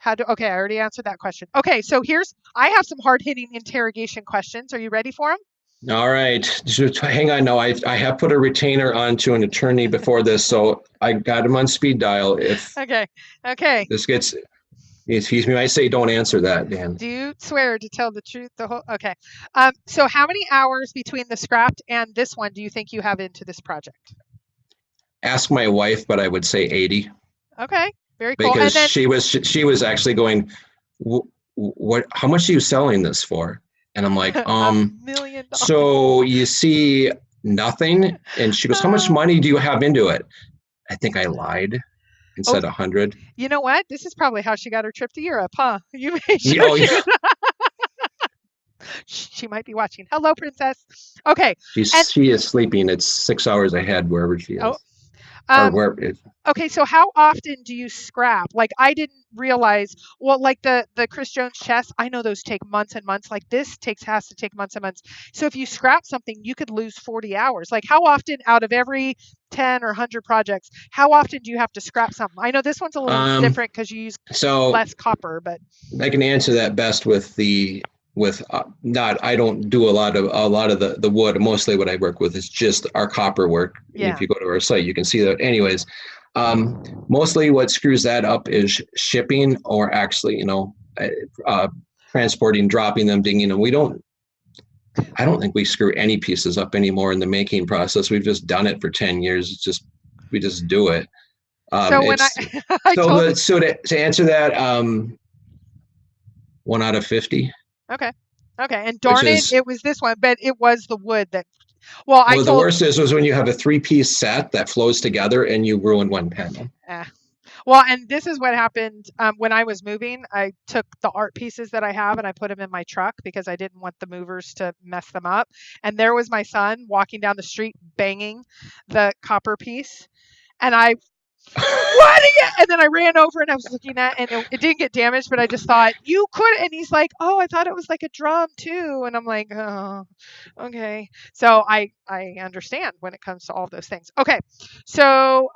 already answered that question. Okay, so I have some hard-hitting interrogation questions. Are you ready for them? All right. Just hang on. No, I have put a retainer onto an attorney before this, so I got him on speed dial. If Okay. Okay. this gets, excuse me, I say don't answer that, Dan. Do you swear to tell the truth? The whole. Okay. So how many hours between the scrapped and this one do you think you have into this project? Ask my wife, but I would say 80 Okay. Very cool. because And then she was actually going, what? How much are you selling this for? And I'm like, $1 million. So you see nothing, and she goes, how much money do you have into it? I think I lied and said 100. You know what? This is probably how she got her trip to Europe, huh? You made sure Oh, yeah. She might be watching. Hello, princess. Okay. She is sleeping. It's 6 hours ahead wherever she is. Or where Okay, so how often do you scrap? Like I didn't realize. Well, like the Chris Jones chess, I know those take months and months. Like this has to take months and months. So if you scrap something, you could lose 40 hours. Like how often out of every 10 or 100 projects, how often do you have to scrap something? I know this one's a little different because you use less copper, but I can answer that best with not. I don't do a lot of the wood. Mostly what I work with is just our copper work. Yeah. If you go to our site, you can see that. Anyways, mostly what screws that up is shipping or actually, transporting, dropping them, dinging them. I don't think we screw any pieces up anymore in the making process. We've just done it for 10 years. We just do it. So when to answer that, 1 out of 50. Okay. And darn it was this one, but it was the wood that. Well, the worst was when you have a 3-piece set that flows together and you ruin one panel. Well, and this is what happened when I was moving. I took the art pieces that I have and I put them in my truck because I didn't want the movers to mess them up. And there was my son walking down the street banging the copper piece, and I. And then I ran over and I was looking at, and it didn't get damaged, but I just thought you could. And he's like, "Oh, I thought it was like a drum too." And I'm like, "Oh, okay." So I understand when it comes to all of those things. Okay, so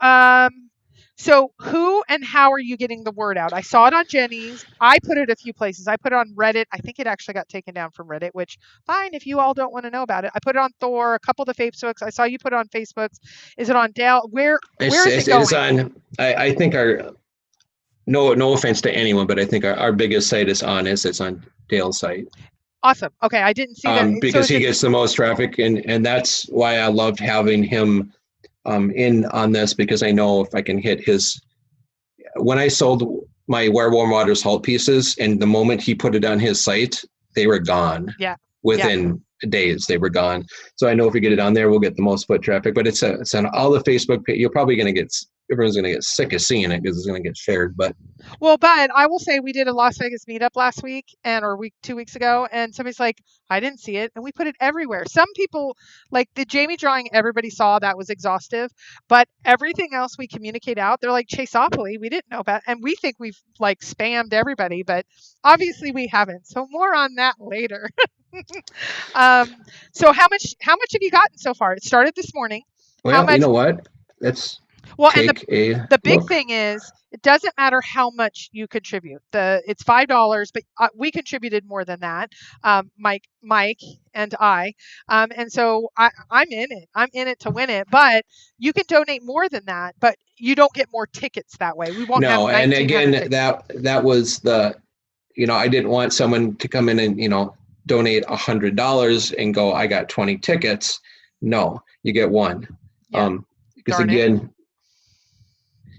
who and how are you getting the word out? I saw it on Jenny's. I put it a few places. I put it on Reddit. I think it actually got taken down from Reddit, which fine if you all don't want to know about it. I put it on Thor, a couple of the Facebooks. I saw you put it on Facebooks. Is it on Dale? Where is it going? It's on. I think no offense to anyone, but I think our biggest site it's on Dale's site. Awesome. Okay, I didn't see that because he gets the most traffic, and that's why I loved having him in on this, because I know if I can hit his. When I sold my Where Warm Waters halt pieces, and the moment he put it on his site, they were gone. Yeah. Within days, they were gone. So I know if we get it on there, we'll get the most foot traffic. But it's on all the Facebook page. You're probably going to get. Everyone's going to get sick of seeing it because it's going to get shared. But I will say we did a Las Vegas meetup last week 2 weeks ago, and somebody's like, I didn't see it, and we put it everywhere. Some people, like the Jamie drawing, everybody saw that was exhaustive, but everything else we communicate out, they're like Chase-opoly, we didn't know about, and we think we've like spammed everybody, but obviously we haven't. So more on that later. So how much have you gotten so far? It started this morning. Well, you know what? Let's the big thing is it doesn't matter how much you contribute. It's $5, but we contributed more than that. Mike and I, and so I'm in it. I'm in it to win it. But you can donate more than that, but you don't get more tickets that way. We won't have 1,900 and again, tickets. that was the, I didn't want someone to come in and donate $100 and go, I got 20 tickets. No, you get one. Yeah. Because again,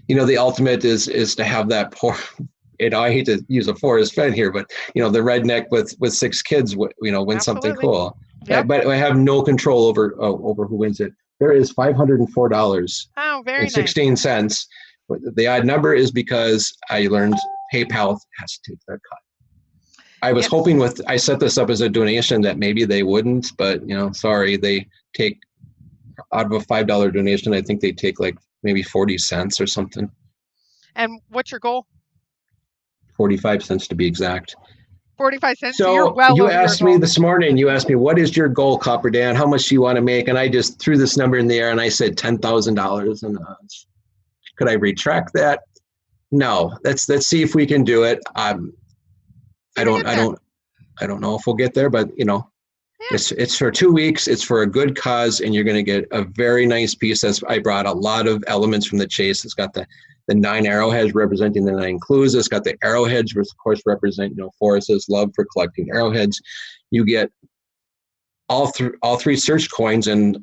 the ultimate is to have that poor, I hate to use a Forrest Fenn here, but the redneck with 6 kids, win Absolutely. Something cool. Yep. But I have no control over who wins it. There is $504. Oh, very 16 cents. The odd number is because I learned PayPal has to take that cut. I was hoping I set this up as a donation that maybe they wouldn't, but sorry, they take out of a $5 donation. I think they take like maybe 40 cents or something. And what's your goal? 45 cents to be exact. 45 cents. So you're well you over asked your me goal. this morning, what is your goal, Copper Dan? How much do you want to make? And I just threw this number in the air and I said $10,000. And could I retract that? No, let's see if we can do it. I don't know if we'll get there, but Yeah, It's for 2 weeks. It's for a good cause, and you're going to get a very nice piece. I brought a lot of elements from the Chase. It's got the 9 arrowheads representing the 9 clues. It's got the arrowheads, which of course represent Forrest's love for collecting arrowheads. You get all 3 search coins, and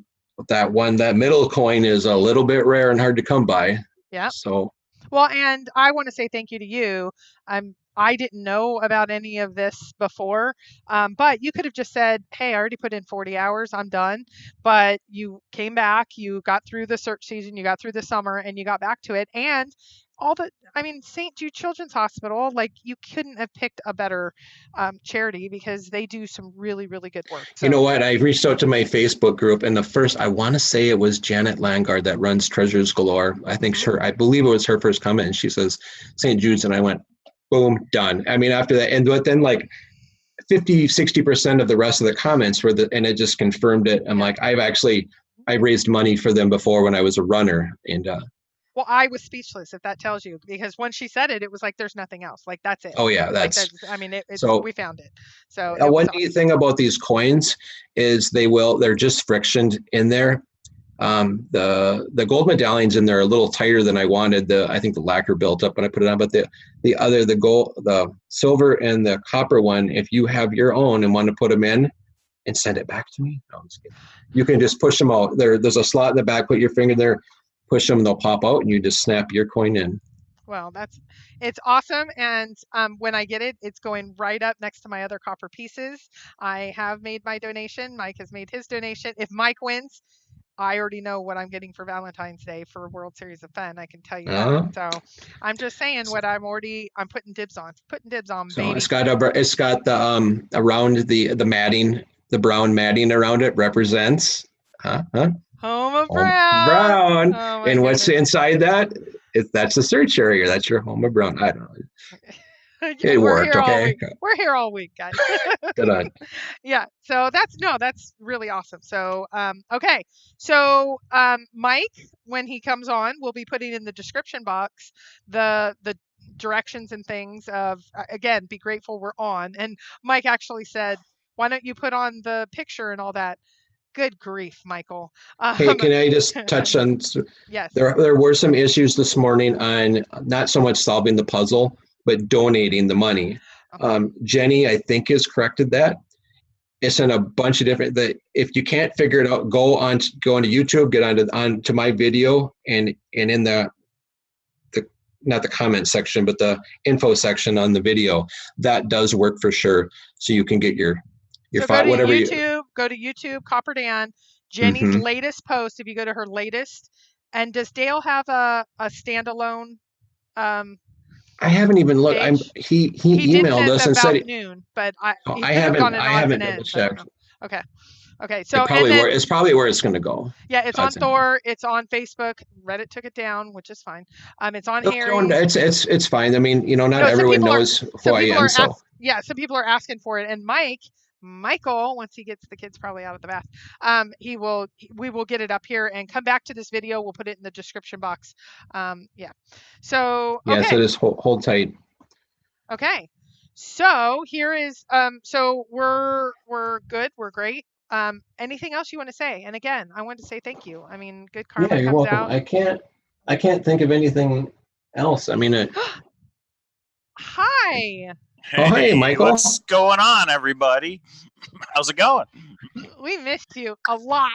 that middle coin is a little bit rare and hard to come by. Yeah. So. Well, and I want to say thank you to you. I didn't know about any of this before, but you could have just said, hey, I already put in 40 hours, I'm done. But you came back, you got through the search season, you got through the summer, and you got back to it. And St. Jude Children's Hospital, like, you couldn't have picked a better charity, because they do some really, really good work. So. You know what? I reached out to my Facebook group, and I want to say it was Janet Langard that runs Treasures Galore. I believe it was her first comment, and she says St. Jude's, and I went, boom, done. After that, but then like 50-60% of the rest of the comments and it just confirmed it. I'm like, I raised money for them before when I was a runner, and well, I was speechless, if that tells you, because when she said it, it was like, there's nothing else. Like, that's it. Oh yeah, we found it. So one neat thing about these coins is they're just frictioned in there. The gold medallions in there are a little tighter than I wanted. I think the lacquer built up when I put it on, but the silver and the copper one, if you have your own and want to put them in and send it back to me, no, I'm just kidding. You can just push them out. There's a slot in the back, put your finger there, push them, they'll pop out, and you just snap your coin in. Well, it's awesome. And when I get it, it's going right up next to my other copper pieces. I have made my donation. Mike has made his donation. If Mike wins, I already know what I'm getting for Valentine's Day for World Series of Fun. I can tell you that. So I'm just saying what I'm putting dibs on. So baby. it's got the around the matting, the brown matting around it represents Home of Brown. Oh, and what's inside that? That's the search area. That's your Home of Brown. I don't know. It worked, okay? We're here all week, guys. Good on. Yeah, so that's really awesome. So, okay. So, Mike, when he comes on, we'll be putting in the description box the directions and things of, again, be grateful we're on. And Mike actually said, why don't you put on the picture and all that? Good grief, Michael. Hey, can I just touch on? Yes. There were some issues this morning on not so much solving the puzzle, but donating the money. Okay. Jenny, I think, has corrected that. It's in a bunch of different. If you can't figure it out, go onto YouTube, get onto my video, and in the not the comment section, but the info section on the video, that does work for sure. So you can get your file, whatever go to YouTube, Copper Dan, Jenny's latest post. If you go to her latest, and does Dale have a standalone? I haven't even looked. He emailed us and said noon, but I haven't checked. Okay. So it's probably where it's going to go. Yeah, it's on Thor. It's on Facebook. Reddit took it down, which is fine. It's on Harry. It's fine. I mean, not everyone knows who I am. So some people are asking for it, and Michael, once he gets the kids probably out of the bath, we will get it up here and come back to this video. We'll put it in the description box. So okay. So just hold tight. Okay. So here is so we're good. We're great. Anything else you want to say? And again, I want to say thank you. I mean, good karma comes you're welcome. out. I can't think of anything else. I mean, Hi. Hey, Michael. What's going on, everybody? How's it going? We missed you a lot.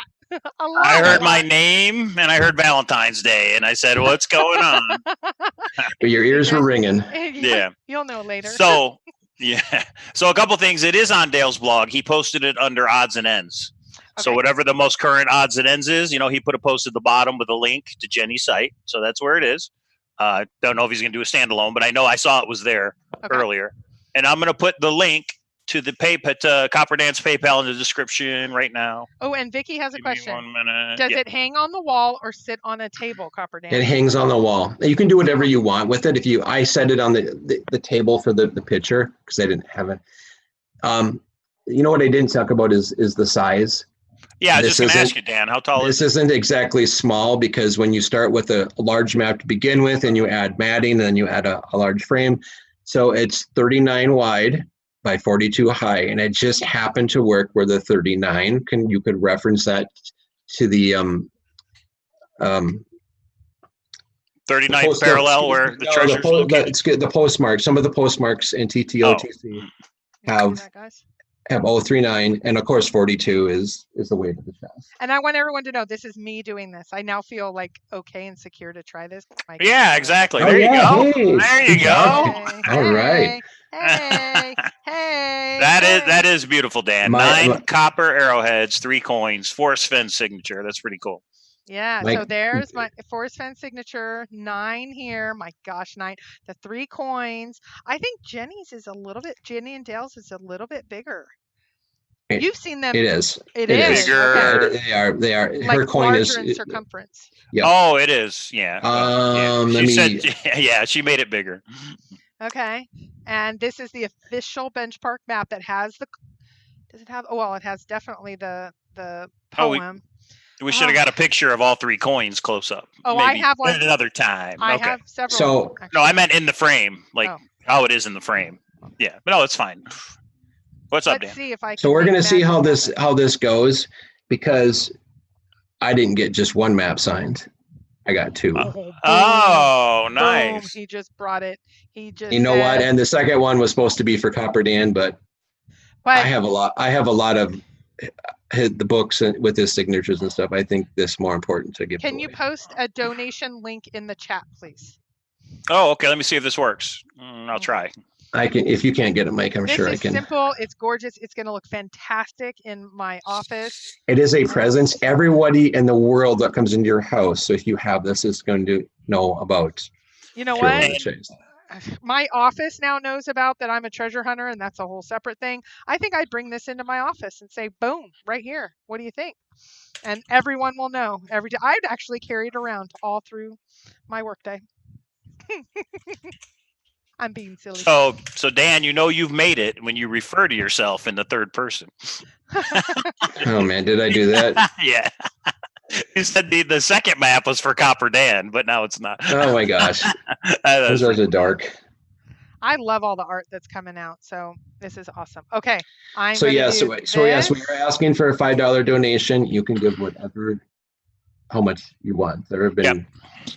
I heard my name and I heard Valentine's Day and I said, what's going on? But your ears were ringing. Yeah. You'll know later. So, yeah. So a couple things. It is on Dale's blog. He posted it under odds and ends. Okay. So whatever the most current odds and ends is, he put a post at the bottom with a link to Jenny's site. So that's where it is. Don't know if he's going to do a standalone, but I know I saw it was there earlier. And I'm going to put the link to the Copper Dan's PayPal in the description right now. Oh, and Vicky has a question. 1 minute. Does it hang on the wall or sit on a table, Copper Dan? It hangs on the wall. You can do whatever you want with it. I set it on the table for the picture because I didn't have it. What I didn't talk about is the size. Yeah, I was just going to ask you, Dan, how tall is this? This isn't exactly small because when you start with a large map to begin with and you add matting and then you add a large frame. So it's 39 wide by 42 high, and it just happened to work where the 39 you could reference that to the 39th parallel where the treasure's located. the postmark. Some of the postmarks in TTOTC have 039, and of course 42 is the way to the chest. And I want everyone to know this is me doing this. I now feel like okay and secure to try this. Yeah, exactly. There you go. Hey, there you go. All right. Hey. That is beautiful, Dan. 9 copper arrowheads, 3 coins, Forrest Fenn signature. That's pretty cool. Yeah, so there's my Forrest Fenn signature, 9 here. My gosh, 9. The 3 coins. I think Jenny and Dale's is a little bit bigger. You've seen them. It is. It is. Bigger. Okay. They are. Like her coin larger is in circumference. Yeah. Oh, it is. Yeah. She made it bigger. Okay. And this is the official benchmark map that has the. Does it have? Oh, well, it has definitely the poem. We should have got a picture of all 3 coins close up. Oh, maybe I have one. Another time. I have several. So no, I meant in the frame, like how it is in the frame. Yeah, but no, it's fine. What's up, Dan? Let's see if I can. So we're gonna see how this goes, because I didn't get just 1 map signed. I got 2. Oh, nice. Boom. He just brought it. He just. You know what? And the second one was supposed to be for Copper Dan, but I have a lot of the books with his signatures and stuff. I think this more important to give. Can you post a donation link in the chat, please? Oh, okay. Let me see if this works. I'll try. I can. If you can't get it, Mike, I'm sure I can. It's simple. It's gorgeous. It's going to look fantastic in my office. It is a presence. Everybody in the world that comes into your house, so if you have this, is going to know about. You know what? My office now knows about that I'm a treasure hunter, and that's a whole separate thing. I think I'd bring this into my office and say, boom, right here. What do you think? And everyone will know every day. I'd actually carry it around all through my workday. I'm being silly. So Dan, you've made it when you refer to yourself in the third person. Oh man, did I do that? Yeah. You said the second map was for Copper Dan, but now it's not. Oh my gosh. Those are dark. I love all the art that's coming out, so this is awesome. Okay. So yes, we are asking for a $5 donation. You can give how much you want. There have been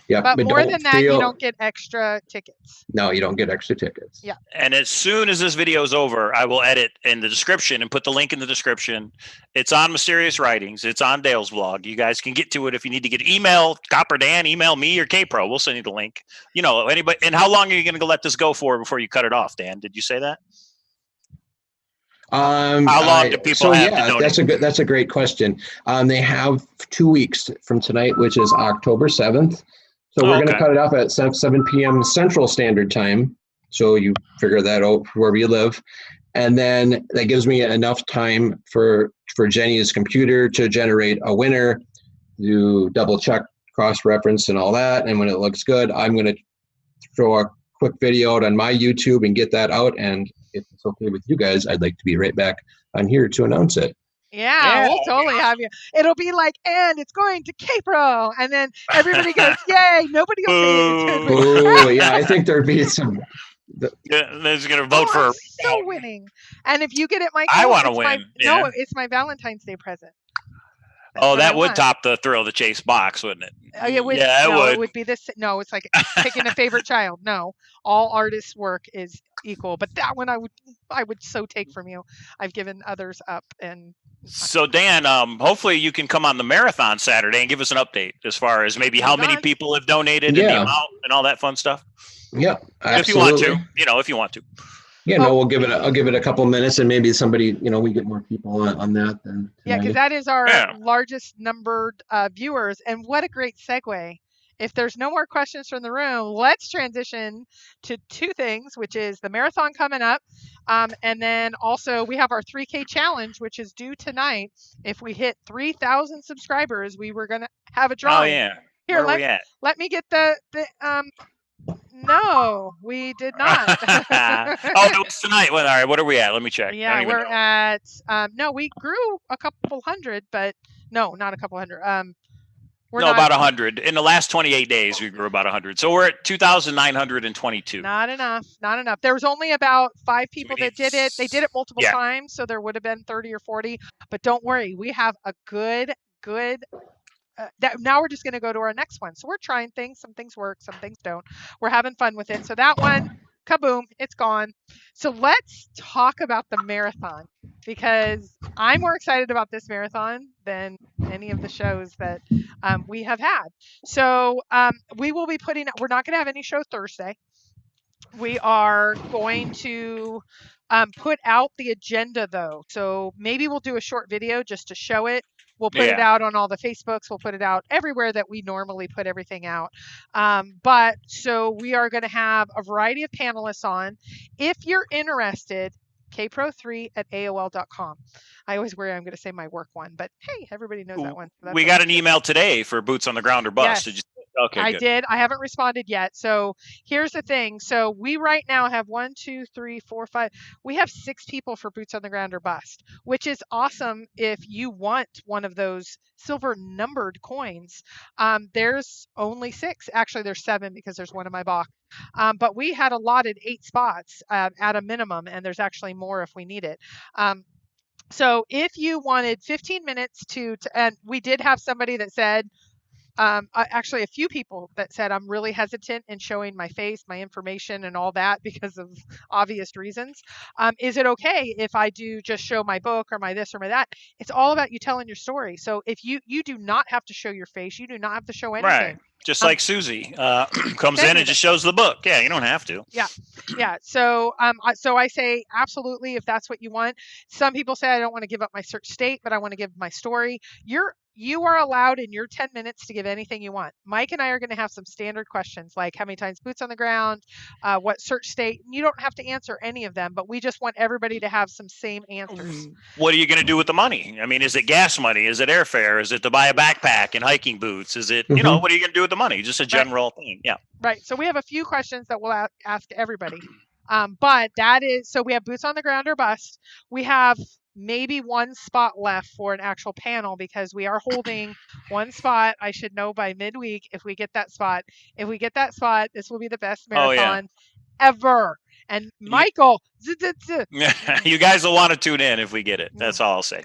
but more than that, you don't get extra tickets. No, you don't get extra tickets. Yeah. And as soon as this video is over, I will edit in the description and put the link in the description. It's on Mysterious Writings. It's on Dale's blog. You guys can get to it if you need to get email Copper Dan, email me or K-Pro. We'll send you the link. Anybody. And how long are you going to let this go for before you cut it off, Dan? Did you say that? How long do people have to donate? That's a great question. They have 2 weeks from tonight, which is October 7th. So we're going to cut it off at 7 p.m. Central Standard Time. So you figure that out wherever you live. And then that gives me enough time for Jenny's computer to generate a winner, do double check, cross-reference and all that. And when it looks good, I'm going to throw a quick video out on my YouTube and get that out. And if it's okay with you guys, I'd like to be right back on here to announce it. Yeah, we'll totally have you. It'll be like, and it's going to K-Pro. And then everybody goes, yay, nobody will say it. Oh, yeah, I think there'd be some. There's going to vote for. I'm so winning. And if you get it, Mike, I want to win. No, it's my Valentine's Day present. That's that would top the thrill of the Chase box, wouldn't it? It would. Yeah, it would. It would be this. No, it's like picking a favorite child. No, all artists' work is equal, but that one I would so take from you. I've given others up. And so Dan, hopefully you can come on the marathon Saturday and give us an update as far as maybe how many people have donated and the amount and all that fun stuff. Yeah, absolutely. If you want to, if you want to. Yeah, no, I'll give it a couple minutes, and maybe somebody, we get more people on that. Yeah, because that is our largest numbered viewers, and what a great segue. If there's no more questions from the room, let's transition to 2 things, which is the marathon coming up, and then also we have our 3K challenge, which is due tonight. If we hit 3,000 subscribers, we were gonna have a drawing. Oh yeah. Here, let me get the. No, we did not. It was tonight. Well, all right, what are we at? Let me check. Yeah, we're at, no, we grew a couple hundred, but no, not a couple hundred. We're No, not, about 100. In the last 28 days, we grew about 100. So we're at 2,922. not enough. Not enough. There was only about 5 So we people need that did it. They did it multiple yeah. times, so there would have been 30 or 40. But don't worry, we have a good. That now we're just going to go to our next one. So we're trying things. Some things work, some things don't. We're having fun with it. So that one, kaboom, it's gone. So let's talk about the marathon, because I'm more excited about this marathon than any of the shows that we have had. So we will be we're not going to have any show Thursday. We are going to put out the agenda, though. So maybe we'll do a short video just to show it. We'll put it out on all the Facebooks. We'll put it out everywhere that we normally put everything out. But so we are going to have a variety of panelists on. If you're interested, kpro3@aol.com. I always worry I'm going to say my work one, but hey, everybody knows that one. So we got an email today for Boots on the Ground or Bust. Yes. Okay, I good. did. I haven't responded yet. So here's the thing. So we right now have 1, 2, 3, 4, 5. We have 6 people for Boots on the Ground or Bust, which is awesome if you want one of those silver numbered coins. There's only 6. Actually, there's 7 because there's one in my box. But we had allotted 8 spots at a minimum, and there's actually more if we need it. So if you wanted 15 minutes and we did have somebody that said, actually a few people that said I'm really hesitant in showing my face, my information, and all that because of obvious reasons. Is it okay if I do just show my book or my this or my that? It's all about you telling your story. So if you do not have to show your face, you do not have to show anything. Right. Just like Susie comes in and just shows the book. Yeah, you don't have to. Yeah. So I say absolutely if that's what you want. Some people say I don't want to give up my search state, but I want to give my story. You are allowed in your 10 minutes to give anything you want. Mike and I are going to have some standard questions like how many times boots on the ground, what search state. You don't have to answer any of them, but we just want everybody to have some same answers. What are you going to do with the money? I mean, is it gas money? Is it airfare? Is it to buy a backpack and hiking boots? Is it, what are you going to do with the money? Just a general thing. Yeah. Right. So we have a few questions that we'll ask everybody. But that is, so we have boots on the ground or bust. We have maybe one spot left for an actual panel because we are holding one spot. I should know by midweek if we get that spot. If we get that spot, this will be the best marathon ever. And Michael, you guys will want to tune in if we get it. That's all I'll say.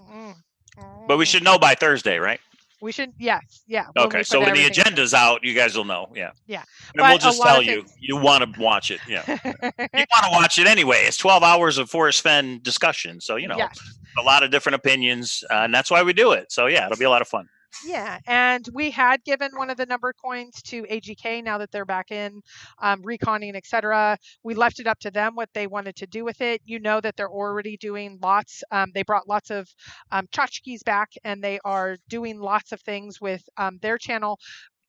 But we should know by Thursday, right? We should, yes, yeah. Okay, so when the agenda's out, you guys will know, yeah. Yeah. And we'll just tell you want to watch it, yeah. You want to watch it anyway. It's 12 hours of Forrest Fenn discussion, so, a lot of different opinions, and that's why we do it. So, yeah, it'll be a lot of fun. Yeah, and we had given one of the numbered coins to AGK now that they're back in reconning, etc. We left it up to them what they wanted to do with it. You know that they're already doing lots. They brought lots of tchotchkes back, and they are doing lots of things with their channel.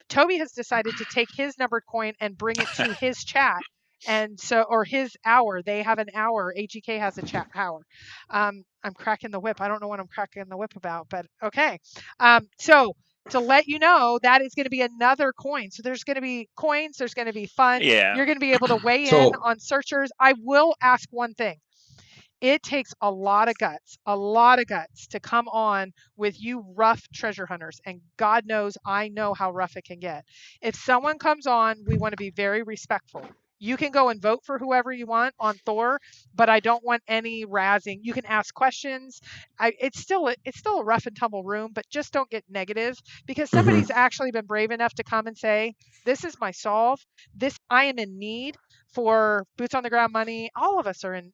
Toby has decided to take his numbered coin and bring it to his chat. And so, or his hour, they have an hour. AGK has a chat hour. I'm cracking the whip. I don't know what I'm cracking the whip about, but okay. So to let you know, that is going to be another coin. So there's going to be coins. There's going to be fun. Yeah. You're going to be able to weigh in on searchers. I will ask one thing. It takes a lot of guts to come on with you rough treasure hunters. And God knows, I know how rough it can get. If someone comes on, we want to be very respectful. You can go and vote for whoever you want on Thor, but I don't want any razzing. You can ask questions. It's still a rough and tumble room, but just don't get negative because somebody's actually been brave enough to come and say, this is my solve. I am in need for boots on the ground money. All of us are in,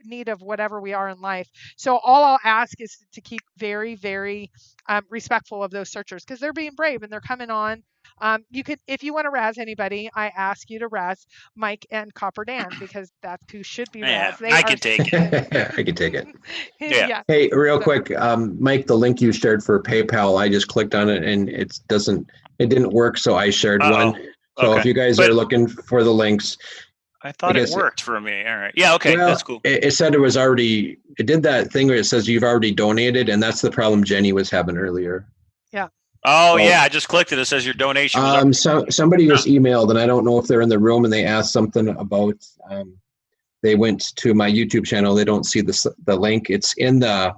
need of whatever we are in life. So all I'll ask is to keep very, very respectful of those searchers because they're being brave and they're coming on. You could, if you want to razz anybody, I ask you to razz Mike and Copper Dan because that's who should be razzed. I can take it. I can take it. Yeah. Hey, real quick, Mike, the link you shared for PayPal, I just clicked on it and it didn't work, so I shared one. So if you guys are looking for the links, I thought it worked for me. All right. Yeah. Okay. Well, that's cool. It said it did that thing where it says you've already donated, and that's the problem Jenny was having earlier. Yeah. Oh, yeah. I just clicked it. It says your donation. Somebody just emailed, and I don't know if they're in the room, and they asked something about, they went to my YouTube channel. They don't see the link. It's in the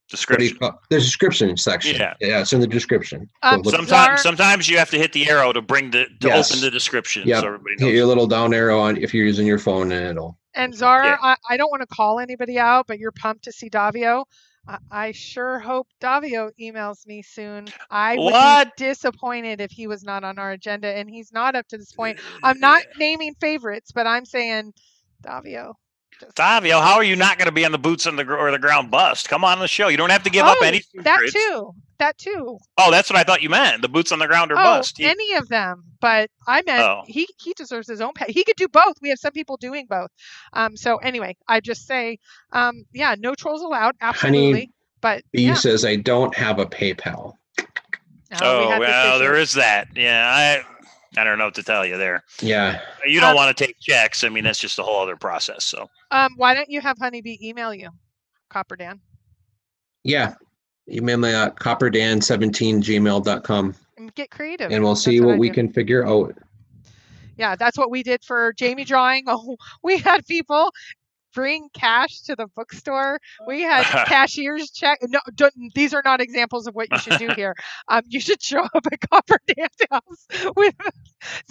Description. The description section. Yeah. Yeah, it's in the description. Sometimes you have to hit the arrow to open the description, so everybody knows. Hit your little down arrow on if you're using your phone, and it'll. And Zara, I don't want to call anybody out, but you're pumped to see Davio. I sure hope Davio emails me soon. I would be disappointed if he was not on our agenda, and he's not up to this point. I'm not naming favorites, but I'm saying Davio. Davio, how are you not going to be on the boots on the ground bust? Come on the show. You don't have to give up any secrets. That too. Oh, that's what I thought you meant. The boots on the ground or bust. Any of them. But I meant he deserves his own pay. He could do both. We have some people doing both. So anyway, I just say, no trolls allowed. Absolutely. Honey, but B says I don't have a PayPal. There is that. Yeah, I don't know what to tell you there. Yeah. You don't want to take checks. I mean, that's just a whole other process. So. Why don't you have Honeybee email you, Copper Dan? Yeah. Email me at copperdan17gmail.com. And get creative. And we'll see what we can figure out. Yeah, that's what we did for Jamie drawing. Oh, we had people bring cash to the bookstore. We had cashiers check. No, these are not examples of what you should do here. You should show up at Copper Dan's house.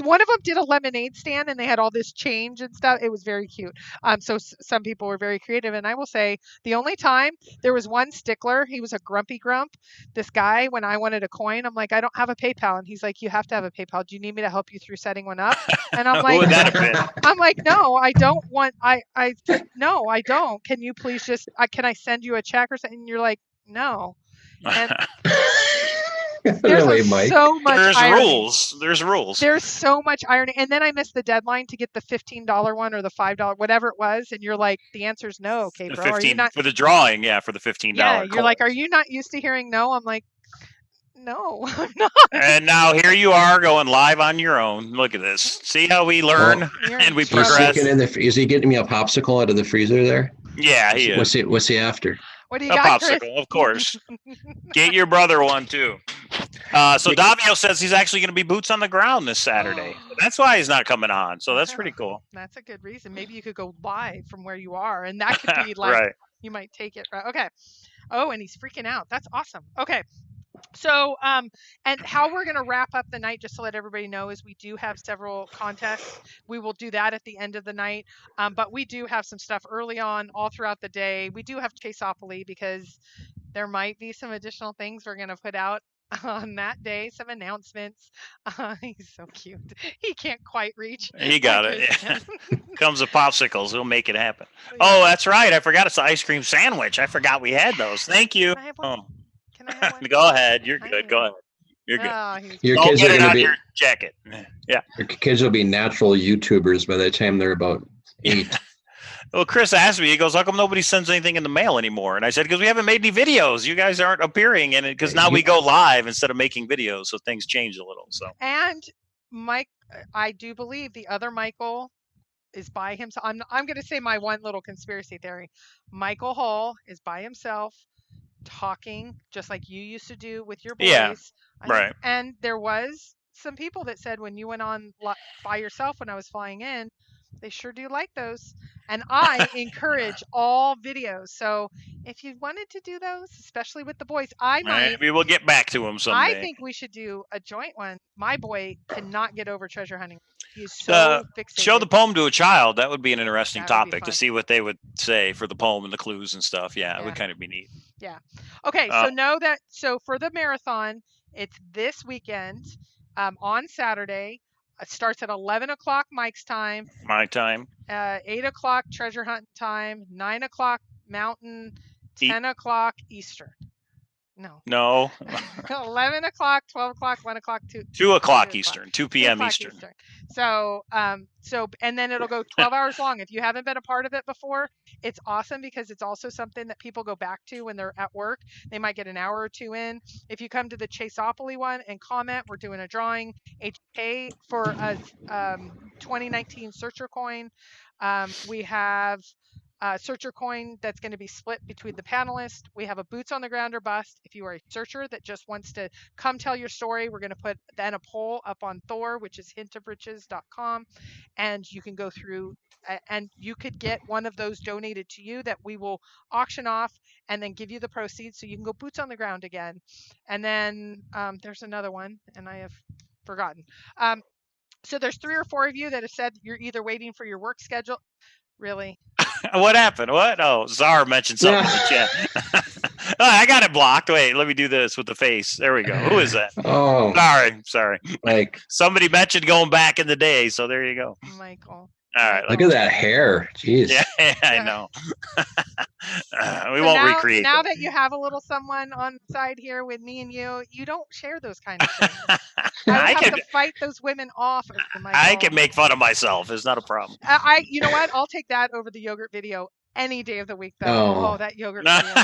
One of them did a lemonade stand, and they had all this change and stuff. It was very cute. So some people were very creative, and I will say the only time there was one stickler, he was a grumpy grump. This guy, when I wanted a coin, I'm like, I don't have a PayPal, and he's like, you have to have a PayPal. Do you need me to help you through setting one up? And I'm like, no, I don't want. No, I don't. Can you please just, can I send you a check or something? And you're like, no. And really, Mike? So much irony. There's rules. There's so much irony. And then I missed the deadline to get the $15 one or the $5, whatever it was. And you're like, the answer is no. Okay, bro. Are you not for the drawing? Yeah, for the $15. Yeah, you're like, are you not used to hearing no? I'm like, no, I'm not. And now here you are going live on your own. Look at this. See how we learn and we progress. Is he getting me a popsicle out of the freezer there? Yeah, he is. What's he after? What do you got, popsicle, Chris? of course. Get your brother one too. So Davio says he's actually going to be boots on the ground this Saturday. That's why he's not coming on. So that's pretty cool. That's a good reason. Maybe you could go live from where you are, and that could be like you might take it. Right. Okay. Oh, and he's freaking out. That's awesome. Okay. So, and how we're going to wrap up the night, just to let everybody know, is we do have several contests. We will do that at the end of the night. But we do have some stuff early on, all throughout the day. We do have Chase-opoly because there might be some additional things we're going to put out on that day, some announcements. He's so cute. He can't quite reach. He got it. Yeah. Comes with popsicles. He'll make it happen. Yeah. Oh, that's right. I forgot it's an ice cream sandwich. I forgot we had those. Thank you. Can I have one? Go ahead. You're good. Go ahead. You're good. Your kids are going to be your jacket. Yeah. Your kids will be natural YouTubers by the time they're about 8. Well, Chris asked me, he goes, how come nobody sends anything in the mail anymore? And I said, because we haven't made any videos. You guys aren't appearing in it because now we go live instead of making videos. So things change a little. So. And Mike, I do believe the other Michael is by himself. I'm going to say my one little conspiracy theory. Michael Hull is by himself, talking just like you used to do with your boys. Yeah, right. And there was some people that said when you went on by yourself when I was flying in, they sure do like those. And I encourage all videos. So if you wanted to do those, especially with the boys, maybe we'll get back to them someday. I think we should do a joint one. My boy cannot get over treasure hunting. He's so fixated. Show the poem to a child. That would be an interesting topic to see what they would say for the poem and the clues and stuff. Yeah, it would kind of be neat. Yeah. Okay. So know that. So for the marathon, it's this weekend on Saturday. It starts at 11 o'clock Mike's time. My time. 8 o'clock treasure hunt time. 9 o'clock Mountain. 10 o'clock Eastern. No. 11 o'clock, 12 o'clock, 1 o'clock, 2 o'clock Eastern, 2 p.m. Eastern. So, and then it'll go 12 hours long. If you haven't been a part of it before, it's awesome because it's also something that people go back to when they're at work. They might get an hour or two in. If you come to the Chase-opoly one and comment, we're doing a drawing HK for a 2019 Searcher coin. We have searcher coin that's going to be split between the panelists. We have a boots on the ground or bust. If you are a searcher that just wants to come tell your story, we're going to put then a poll up on Thor, which is hintofriches.com, and you can go through and you could get one of those donated to you that we will auction off and then give you the proceeds so you can go boots on the ground again. And then there's another one, and I have forgotten. So there's 3 or 4 of you that have said you're either waiting for your work schedule. Really? What happened? What? Oh, Czar mentioned something in the chat. Oh, I got it blocked. Wait, let me do this with the face. There we go. Who is that? Oh, Sorry. like Somebody mentioned going back in the day, so there you go. Michael. All right. look at that hair. Jeez. Yeah, I know. We So won't now, recreate now that. that you have a little someone on the side here with me and you don't share those kind of things. I would I have can to fight those women off. I can make fun of myself. It's not a problem. You know what? I'll take that over the yogurt video any day of the week, though. Oh, that yogurt video.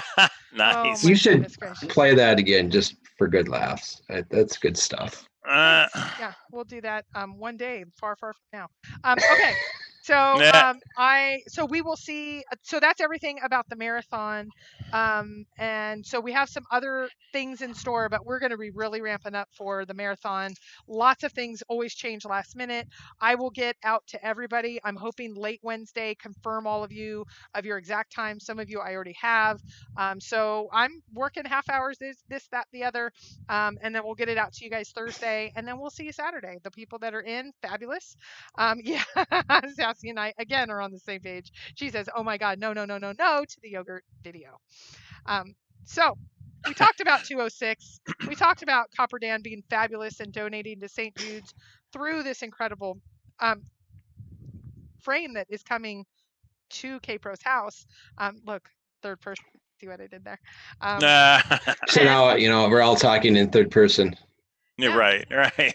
Nice. Oh, You should goodness gracious. play that again just for good laughs. That's good stuff. Yeah, we'll do that one day, far from now. Okay. So Yeah. so we will see. So that's everything about the marathon, and so we have some other things in store, but we're going to be really ramping up for the marathon. Lots of things always change last minute. I will get out to everybody. I'm hoping late Wednesday, confirm all of you of your exact time. Some of you I already have. So I'm working half hours, this, that, the other, and then we'll get it out to you guys Thursday, and then we'll see you Saturday. The people that are in, fabulous. Yeah, Sassy and I again are on the same page. She says, "Oh my God, no," to the yogurt video. So we talked about 206. We talked about Copper Dan being fabulous and donating to St. Jude's through this incredible frame that is coming to K-Pro's house. Look, third person. See what I did there? So now, we're all talking in third person. You're right.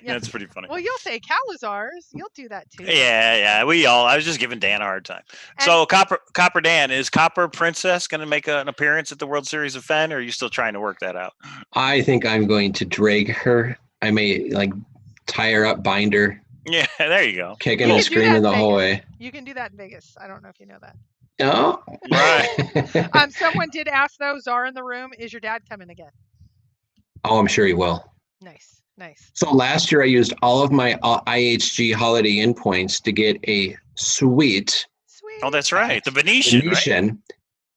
That's pretty funny. Well, you'll say Cowlazars. You'll do that too. Yeah. I was just giving Dan a hard time. So Copper Dan, is Copper Princess going to make an appearance at the World Series of Fenn, or are you still trying to work that out? I think I'm going to drag her. I may tie her up, bind her. Yeah, there you go. Kicking and screaming the whole way. You can do that in Vegas. I don't know if you know that. No. Right. Someone did ask though, Czar in the room, is your dad coming again? Oh, I'm sure he will. Nice. So last year I used all of my IHG Holiday Inn points to get a suite. Sweet. Oh, that's right. The Venetian. Right?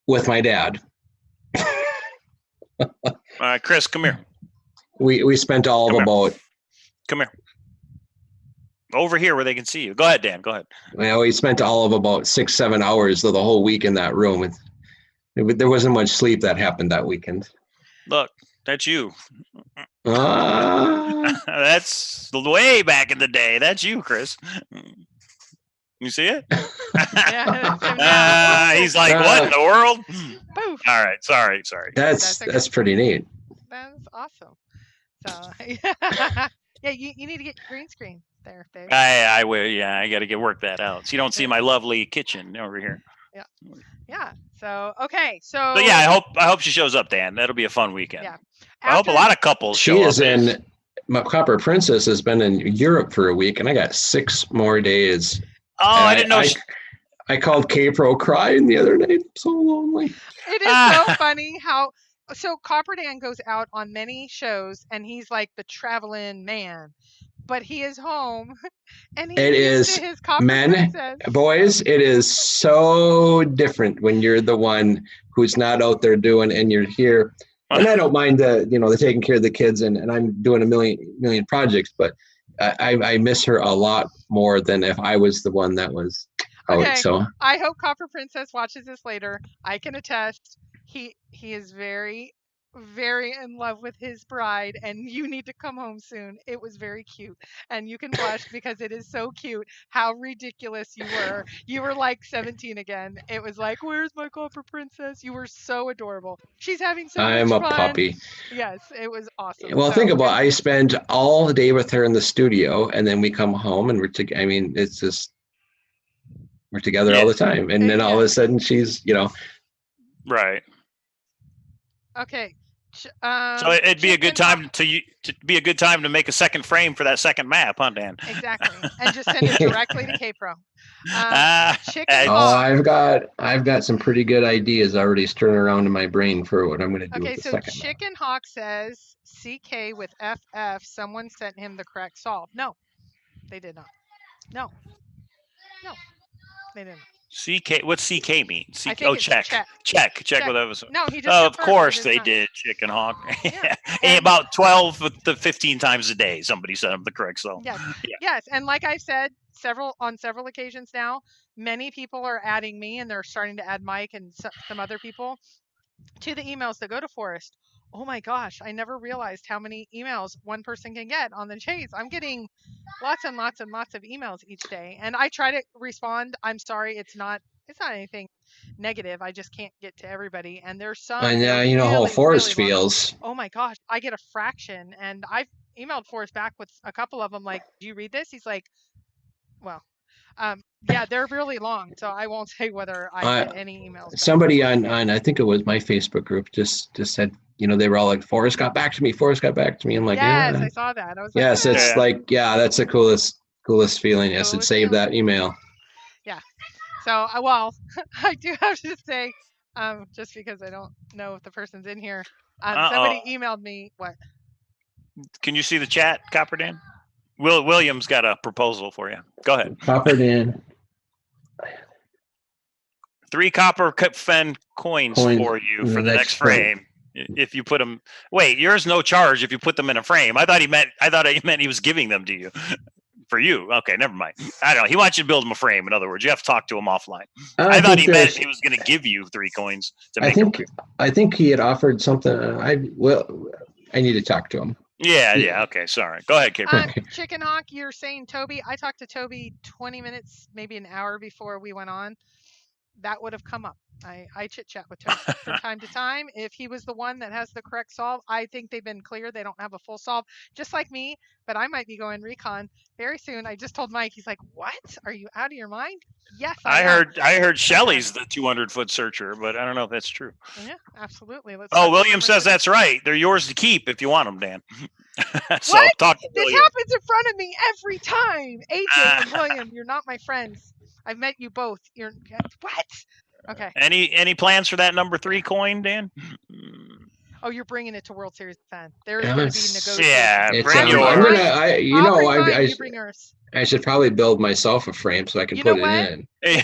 With my dad. Chris, come here. We spent all of about. Come here. Over here where they can see you. Go ahead, Dan. Go ahead. Well, we spent all of about 6-7 hours of the whole week in that room. There wasn't much sleep that happened that weekend. Look, that's you. That's way back in the day. That's you, Chris. You see it? He's like, what in the world? Poof. All right. Sorry. That's pretty neat. That's awesome. So, yeah, you need to get green screen there, babe. I will. Yeah, I got to work that out. So you don't see my lovely kitchen over here. Yeah. So okay. So yeah, I hope she shows up, Dan. That'll be a fun weekend. Yeah. I hope a lot of couples show up. She is in. My Copper Princess has been in Europe for a week, and I got 6 more days. Oh, I didn't know. I called K-Pro crying the other night. I'm so lonely. It is so funny how. So Copper Dan goes out on many shows, and he's like the traveling man, but he is home, and he is to his Copper Princess. Boys. It is so different when you're the one who's not out there doing, and you're here. And I don't mind the taking care of the kids, and I'm doing a million projects, but I miss her a lot more than if I was the one that was out. Okay. So I hope Copper Princess watches this later. I can attest. He is very, very in love with his bride, and you need to come home soon. It was very cute, and you can blush because it is so cute how ridiculous you were. You were like 17 again. It was like, where's my Copper Princess? You were so adorable. She's having so much fun. I'm a puppy. Yes, it was awesome. Well, think about it. I spend all the day with her in the studio, and then we come home, and we're together. I mean, it's just we're together all the time, and then all of a sudden she's right. Okay, So it'd be a good time to make a second frame for that second map, huh, Dan? Exactly, and just send it directly to K-Pro. Chicken Oh, Hawk. I've got some pretty good ideas already stirring around in my brain for what I'm going to do Okay, with the so second map. Chicken Hawk says CK with FF. Someone sent him the correct solve. No, they did not. No, they didn't. CK, what's CK mean? I think it's check. Check what that was. No, he just. Oh, confirmed. of course He they not. did, Chicken Hawk. Yeah. About 12 to 15 times a day, somebody sent him the correct solve. Yes. Yeah. Yes, and like I've said on several occasions now, many people are adding me, and they're starting to add Mike and some other people to the emails that go to Forrest. Oh my gosh, I never realized how many emails one person can get on the Chase. I'm getting lots and lots and lots of emails each day, and I try to respond. I'm sorry, it's not anything negative. I just can't get to everybody, and there's some. And you know how Forrest feels. Oh my gosh, I get a fraction, and I've emailed Forrest back with a couple of them. Like, do you read this? He's like, well, yeah, they're really long, so I won't say whether I get any emails. Somebody on I think it was my Facebook group just said, they were all like, Forrest got back to me. I'm like, yes, I saw that. I was like, yes, it's like, that's the coolest feeling. Yes, it saved that email. Yeah. So, well, I do have to say, just because I don't know if the person's in here, somebody emailed me. What? Can you see the chat, Copper Dan? William's got a proposal for you. Go ahead. Copper Dan. 3 copper Fenn coins for you for the next frame. If you put them, wait, yours no charge if you put them in a frame. I thought he meant he was giving them to you. For you. Okay, never mind. I don't know. He wants you to build him a frame. In other words, you have to talk to him offline. I thought he meant he was going to give you 3 coins to make I think he had offered something. I need to talk to him. Yeah. Okay, sorry. Go ahead, Kate. Chicken Hawk, you're saying Toby. I talked to Toby 20 minutes, maybe an hour before we went on. That would have come up. I chit-chat with Toby from time to time. If he was the one that has the correct solve, I think they've been clear. They don't have a full solve, just like me, but I might be going recon very soon. I just told Mike, he's like, what? Are you out of your mind? Yes, I heard Shelley's the 200-foot searcher, but I don't know if that's true. Yeah, absolutely. William says that's right. They're yours to keep if you want them, Dan. So what? Talk to this William. Happens in front of me every time. AJ and William, you're not my friends. I've met you both. You're what? Okay. Any plans for that number 3 coin, Dan? Oh, you're bringing it to World Series fan. There's going to be negotiations. Yeah, bring yours. You bring yours. I should probably build myself a frame so I can put it in.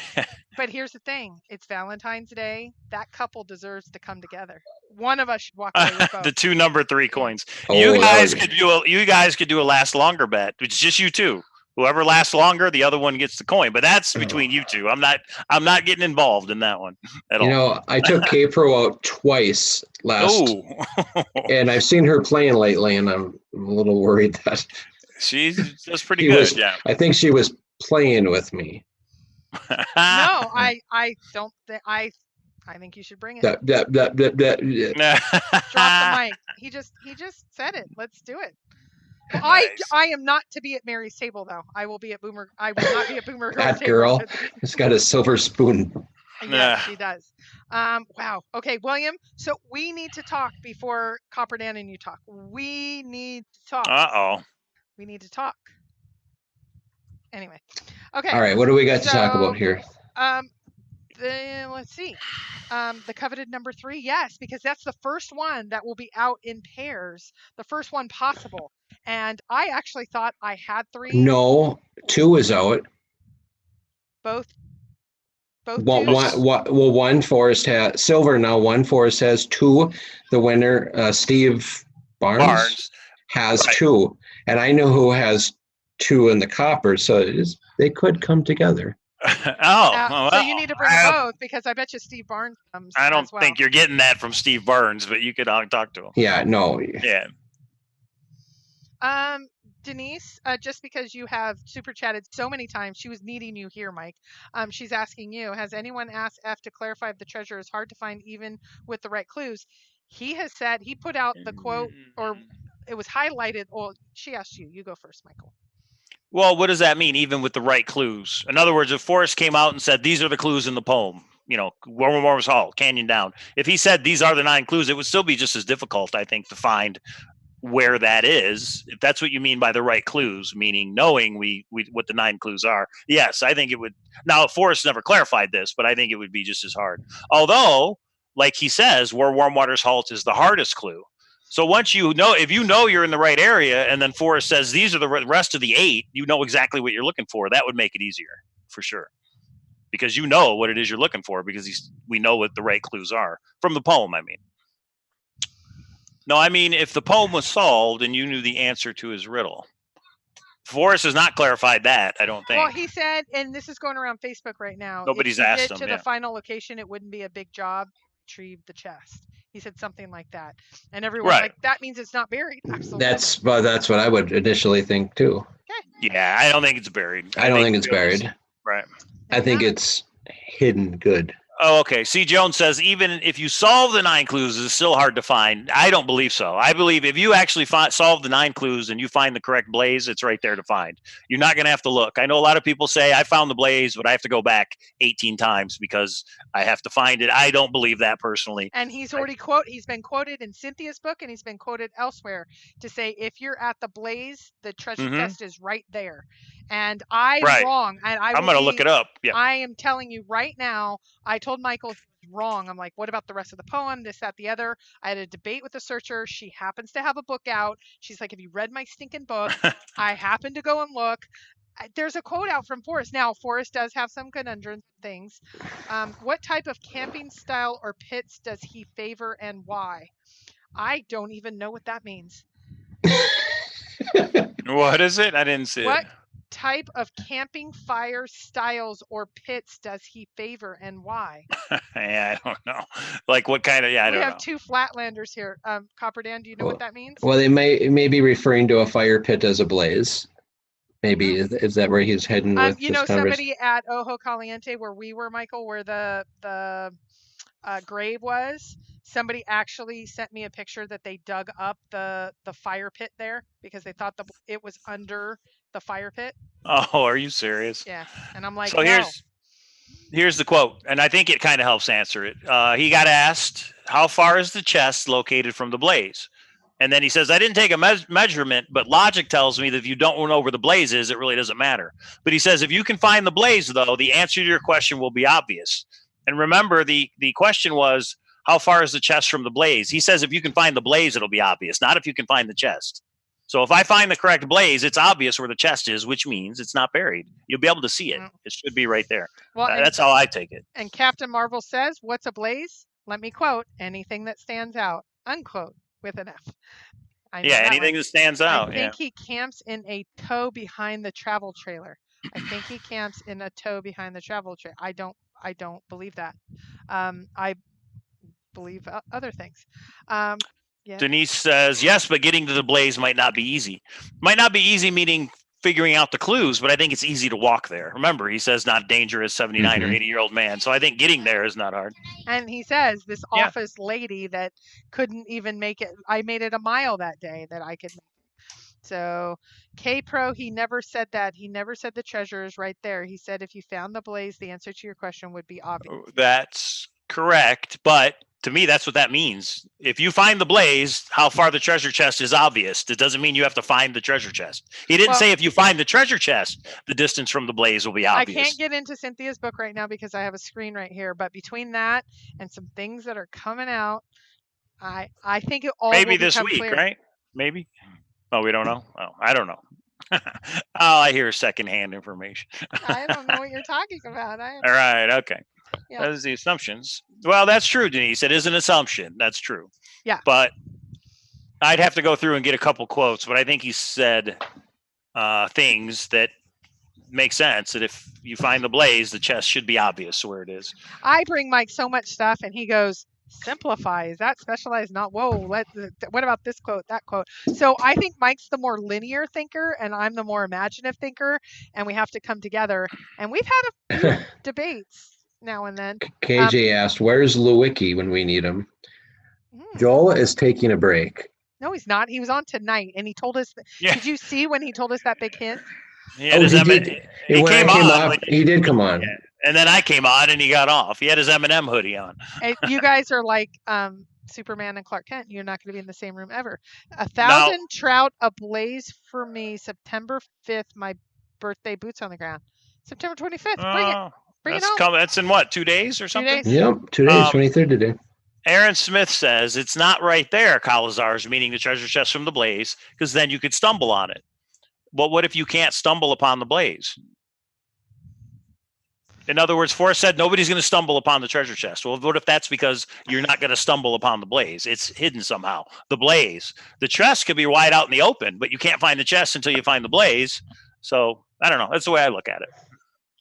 But here's the thing. It's Valentine's Day. That couple deserves to come together. One of us should walk away with both. The 2 number 3 coins. You guys could do a last longer bet. It's just you two. Whoever lasts longer, the other one gets the coin. But that's between you two. I'm not getting involved in that one at all. I took K-Pro out twice last, and I've seen her playing lately, and I'm a little worried that that's pretty good. Yeah, I think she was playing with me. No, I don't. I think you should bring it. Drop the mic. He just said it. Let's do it. Well, nice. I am not to be at Mary's table though. I will be at Boomer. I will not be at Boomer. That girl has got a silver spoon. Yes, she does. Wow. Okay, William. So we need to talk before Copper Dan and you talk. We need to talk. We need to talk. Anyway. Okay. All right. What do we got to talk about here? Let's see. The coveted number 3. Yes, because that's the first one that will be out in pairs. The first one possible. And I actually thought I had 3. No, 2 is out. Both. One Forrest has silver now. One Forrest has 2. The winner, Steve Barnes has 2, and I know who has 2 in the copper. So they could come together. So you need to bring both because I bet you Steve Barnes comes. I don't think you're getting that from Steve Barnes, but you could talk to him. Yeah, no. Yeah. Denise, just because you have super chatted so many times, she was needing you here, Mike. She's asking you, has anyone asked F to clarify if the treasure is hard to find even with the right clues? He has said, he put out the quote, or it was highlighted. Well, she asked you. You go first, Michael. Well, what does that mean, even with the right clues? In other words, if Forrest came out and said, these are the clues in the poem, Warmer's Halt, Canyon Down. If he said these are the 9 clues, it would still be just as difficult, I think, to find where that is. If that's what you mean by the right clues, meaning knowing we what the 9 clues are. Yes, I think it would. Now, Forrest never clarified this, but I think it would be just as hard. Although, like he says, where Warmer's Halt is the hardest clue. So once if you know you're in the right area, and then Forrest says these are the rest of the 8, you know exactly what you're looking for. That would make it easier for sure, because you know what it is you're looking for, because we know what the right clues are from the poem. I mean. No, I mean, if the poem was solved and you knew the answer to his riddle. Forrest has not clarified that, I don't think. Well, he said, and this is going around Facebook right now. Nobody's if you asked get him. To the final location, it wouldn't be a big job to retrieve the chest. He said something like that, and everyone's like, "That means it's not buried." Absolutely. That's what I would initially think too. Okay. Yeah, I don't think it's buried. I don't think it's buried. Right. I think it's hidden good. Oh, okay. C. Jones says, even if you solve the 9 clues, it's still hard to find. I don't believe so. I believe if you actually solve the 9 clues and you find the correct blaze, it's right there to find. You're not going to have to look. I know a lot of people say, I found the blaze, but I have to go back 18 times because I have to find it. I don't believe that personally. And he's already he's been quoted in Cynthia's book, and he's been quoted elsewhere to say, if you're at the blaze, the treasure chest is right there. And I'm wrong. And I'm going to look it up. Yeah. I am telling you right now, I told Michael he was wrong. I'm like, what about the rest of the poem? This, that, the other. I had a debate with the searcher. She happens to have a book out. She's like, have you read my stinking book? I happened to go and look. There's a quote out from Forrest. Now, Forrest does have some conundrum things. What type of camping style or pits does he favor and why? I don't even know what that means. What is it? I didn't see what it. Type of camping fire styles or pits does he favor and why? Yeah, I don't know. Like what kind of? Yeah, I don't know. We have 2 flatlanders here. Copper Dan, do you know what that means? Well, they may be referring to a fire pit as a blaze. Maybe is that where he's heading with? Somebody at Ojo Caliente, where we were, Michael, where the grave was. Somebody actually sent me a picture that they dug up the fire pit there because they thought it was under the fire pit. Oh, are you serious? Yeah, and I'm like, so here's the quote, and I think it kind of helps answer it. He got asked, how far is the chest located from the blaze? And then he says, I didn't take a measurement, but logic tells me that if you don't know where the blaze is, it really doesn't matter. But he says, if you can find the blaze, though, the answer to your question will be obvious. And remember, the question was, how far is the chest from the blaze? He says, if you can find the blaze, it'll be obvious, not if you can find the chest. So if I find the correct blaze, it's obvious where the chest is, which means it's not buried. You'll be able to see it. It should be right there. Well, that's how I take it. And Captain Marvel says, what's a blaze? Let me quote, anything that stands out, unquote, with an F. Anything that stands out. I think he camps in a tow behind the travel trailer. I think he camps in a tow behind the travel trailer. I don't believe that. I believe other things. Yeah. Denise says, yes, but getting to the blaze might not be easy. Might not be easy, meaning figuring out the clues, but I think it's easy to walk there. Remember, he says not dangerous 79 or 80-year-old man. So I think getting there is not hard. And he says this office lady that couldn't even make it. I made it a mile that day that I could make it. So K-Pro, he never said that. He never said the treasure is right there. He said if you found the blaze, the answer to your question would be obvious. That's correct. But to me, that's what that means. If you find the blaze, how far the treasure chest is obvious. It doesn't mean you have to find the treasure chest. He didn't say if you find the treasure chest, the distance from the blaze will be obvious. I can't get into Cynthia's book right now because I have a screen right here. But between that and some things that are coming out, I think it all maybe this week, clear. Right? Maybe. Oh, we don't know. Oh, I don't know. I hear secondhand information. I don't know what you're talking about. All right. Okay. Yeah. Those are the assumptions. Well, that's true, Denise. It is an assumption. That's true. Yeah. But I'd have to go through and get a couple quotes. But I think he said things that make sense. That if you find the blaze, the chest should be obvious where it is. I bring Mike so much stuff, and he goes, simplify. Is that specialized? Not, whoa, what about this quote, that quote? So I think Mike's the more linear thinker, and I'm the more imaginative thinker, and we have to come together. And we've had a few debates now and then. KJ asked, where's Lewicki when we need him? Joel is taking a break. No, he's not. He was on tonight, and he told us. Did you see when he told us that big hint? Yeah, he did. He came on. He did come on. Yeah. And then I came on and he got off. He had his M&M hoodie on. You guys are like Superman and Clark Kent. You're not going to be in the same room ever. 1,000 No. trout ablaze for me. September 5th, my birthday, boots on the ground. September 25th. Bring it. Bring it home. That's in what, 2 days or something? 2 days. Yep, 2 days, 23rd today. Aaron Smith says it's not right there, Cowlazars, meaning the treasure chest from the blaze, because then you could stumble on it. Well, what if you can't stumble upon the blaze? In other words, Forrest said nobody's going to stumble upon the treasure chest. Well, what if that's because you're not going to stumble upon the blaze? It's hidden somehow. The blaze. The chest could be wide out in the open, but you can't find the chest until you find the blaze. So, I don't know. That's the way I look at it.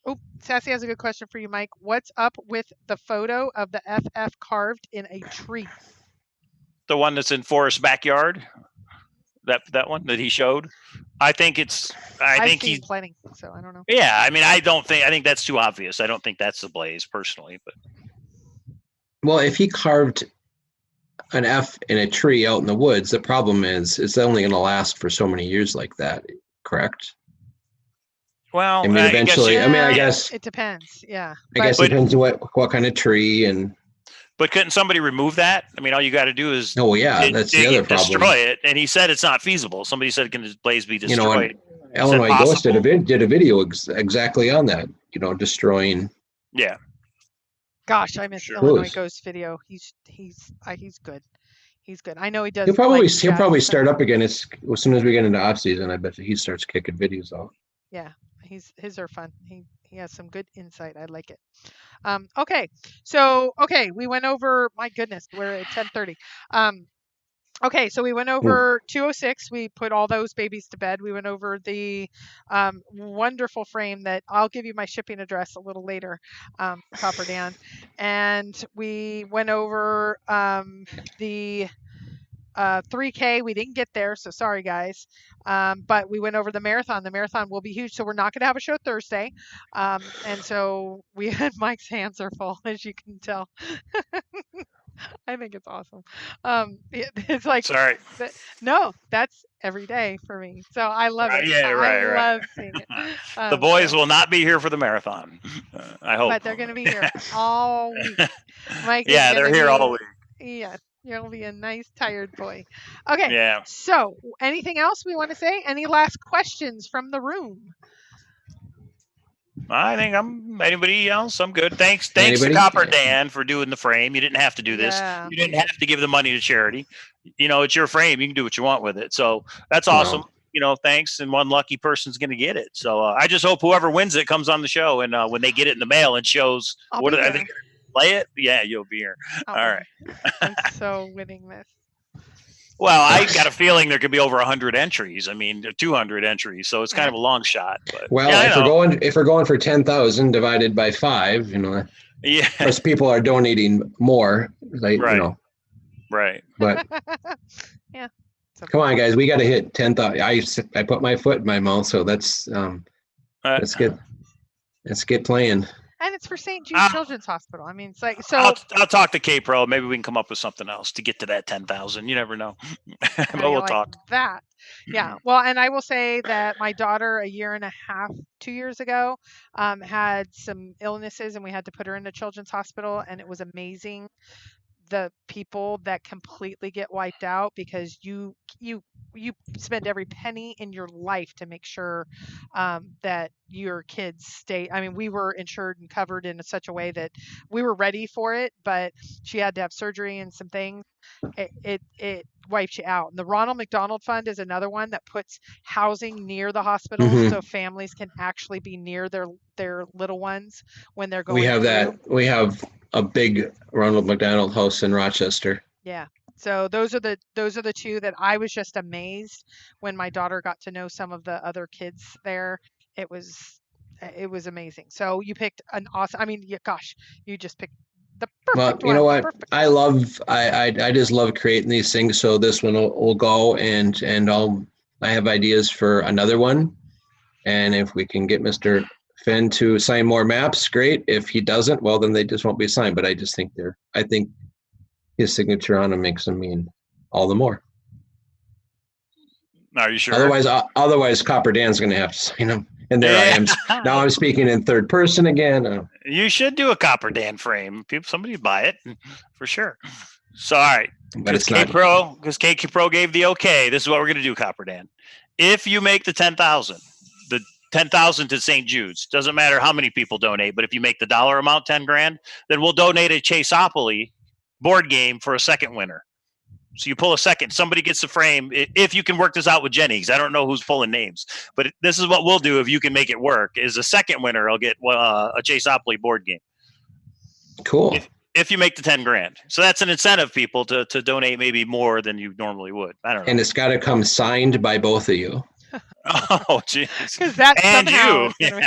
Oh, Sassy has a good question for you, Mike. What's up with the photo of the FF carved in a tree? The one that's in Forrest's backyard? That one that he showed? I think it's... I think he's plenty, so I don't know. Yeah, I mean, I think that's too obvious. I don't think that's the blaze, personally. But well, if he carved an F in a tree out in the woods, the problem is it's only going to last for so many years like that, correct? Well, I mean, eventually, I guess it depends. Yeah, I guess it depends on what kind of tree and. But couldn't somebody remove that? I mean, all you got to do is that's the other problem. Destroy it, and he said it's not feasible. Somebody said, "Can the blaze be destroyed?" Illinois Ghost did a video exactly on that. Destroying. Yeah. Gosh, I missed Illinois Ghost video. He's good. He's good. I know he does. He'll probably start up again as soon as we get into off season. I bet he starts kicking videos out. Yeah, his are fun. He has some good insight. I like it. Okay, so we went over. My goodness, we're at 10:30. Okay, so we went over 206. We put all those babies to bed. We went over the wonderful frame that I'll give you my shipping address a little later, Copper Dan. And we went over the 3K. We didn't get there, so sorry, guys. But we went over the marathon. The marathon will be huge, so we're not going to have a show Thursday. And so we had Mike's hands are full, as you can tell. I think it's awesome. It's like sorry. No, that's every day for me. So I love it. Yeah, right. I love seeing it. The boys will not be here for the marathon. I hope. But they're going to be here all week. Mike they're here all week. Yes. You'll be a nice, tired boy. Okay. Yeah. So, anything else we want to say? Any last questions from the room? I think anybody else? I'm good. Thanks to Copper Dan for doing the frame. You didn't have to do this. Yeah. You didn't have to give the money to charity. It's your frame. You can do what you want with it. So that's awesome. No. Thanks. And one lucky person's going to get it. So I just hope whoever wins it comes on the show. And when they get it in the mail and shows I think play it. Yeah, you'll be here. All right. I'm so winning this. Well, I got a feeling there could be over 100 entries. I mean, 200 entries, so it's kind of a long shot. But well, if we're going for 10,000 divided by 5, yeah, because people are donating more, right? Right. But yeah, come on, guys, we got to hit 10,000. I put my foot in my mouth, so let's get playing. And it's for St. Jude Children's Hospital. I mean, it's like so. I'll talk to K-Pro. Maybe we can come up with something else to get to that 10,000. You never know. But we'll talk. That. Yeah. Well, and I will say that my daughter, 2 years ago, had some illnesses, and we had to put her in a children's hospital, and it was amazing. The people that completely get wiped out because you spend every penny in your life to make sure that your kids stay. I mean, we were insured and covered in such a way that we were ready for it, but she had to have surgery and some things. It wipes you out. And the Ronald Mcdonald Fund is another one that puts housing near the hospital, so families can actually be near their little ones when they're going. We have a big Ronald McDonald house in Rochester. Yeah. So those are the two that I was just amazed when my daughter got to know some of the other kids there. It was amazing. So you picked an awesome. I mean, you just picked the perfect one. You know what? I just love creating these things. So this one will go, and I have ideas for another one. And if we can get Mr. Fenn to sign more maps, great. If he doesn't, well, then they just won't be signed. But I just think I think his signature on them makes them mean all the more. Are you sure? Otherwise, Copper Dan's going to have to sign them. And there I am. Now I'm speaking in third person again. You should do a Copper Dan frame. Somebody buy it for sure. So, all right. Because K-Pro gave the okay. This is what we're going to do, Copper Dan. If you make the 10,000, the 10,000 to St. Jude's, doesn't matter how many people donate, but if you make the dollar amount 10 grand, then we'll donate a Chase-opoly board game for a second winner. So you pull a second, somebody gets the frame. If you can work this out with Jenny, because I don't know who's pulling names, but this is what we'll do if you can make it work. Is a second winner, I'll get a Chase-opoly board game. Cool. If you make the 10 grand. So that's an incentive, people, to donate maybe more than you normally would. I don't know. And it's got to come signed by both of you. Oh, jeez. Because that's and somehow. You.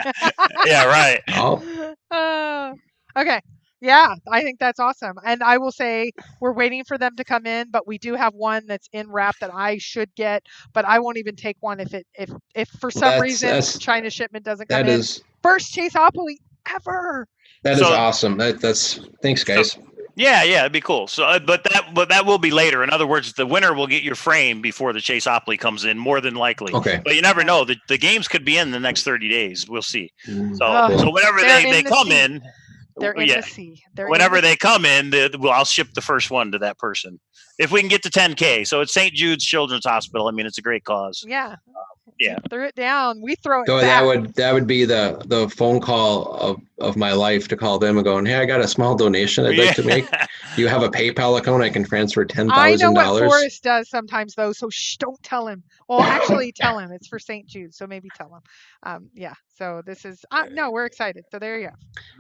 Yeah, right. Oh. Okay. Yeah, I think that's awesome. And I will say we're waiting for them to come in, but we do have one that's in wrap that I should get, but I won't even take one if for some reason China shipment doesn't come in. First Chase-opoly ever. That is awesome. That's thanks, guys. So, yeah, it'd be cool. So, but that will be later. In other words, the winner will get your frame before the Chase-opoly comes in, more than likely. Okay. But you never know. The games could be in the next 30 days. We'll see. So whenever they come in. They're in the sea. Whenever they come in, I'll ship the first one to that person. If we can get to 10K. So it's St. Jude's Children's Hospital. I mean, it's a great cause. Yeah. Yeah. Threw it down. We throw it so back. that would be the phone call of my life, to call them and going, hey, I got a small donation I'd like to make. Do you have a PayPal account I can transfer $10,000? I know what Forrest does sometimes, though, so don't tell him. Well, actually tell him. It's for St. Jude, so maybe tell him. Yeah, so this is no, we're excited. So there you go.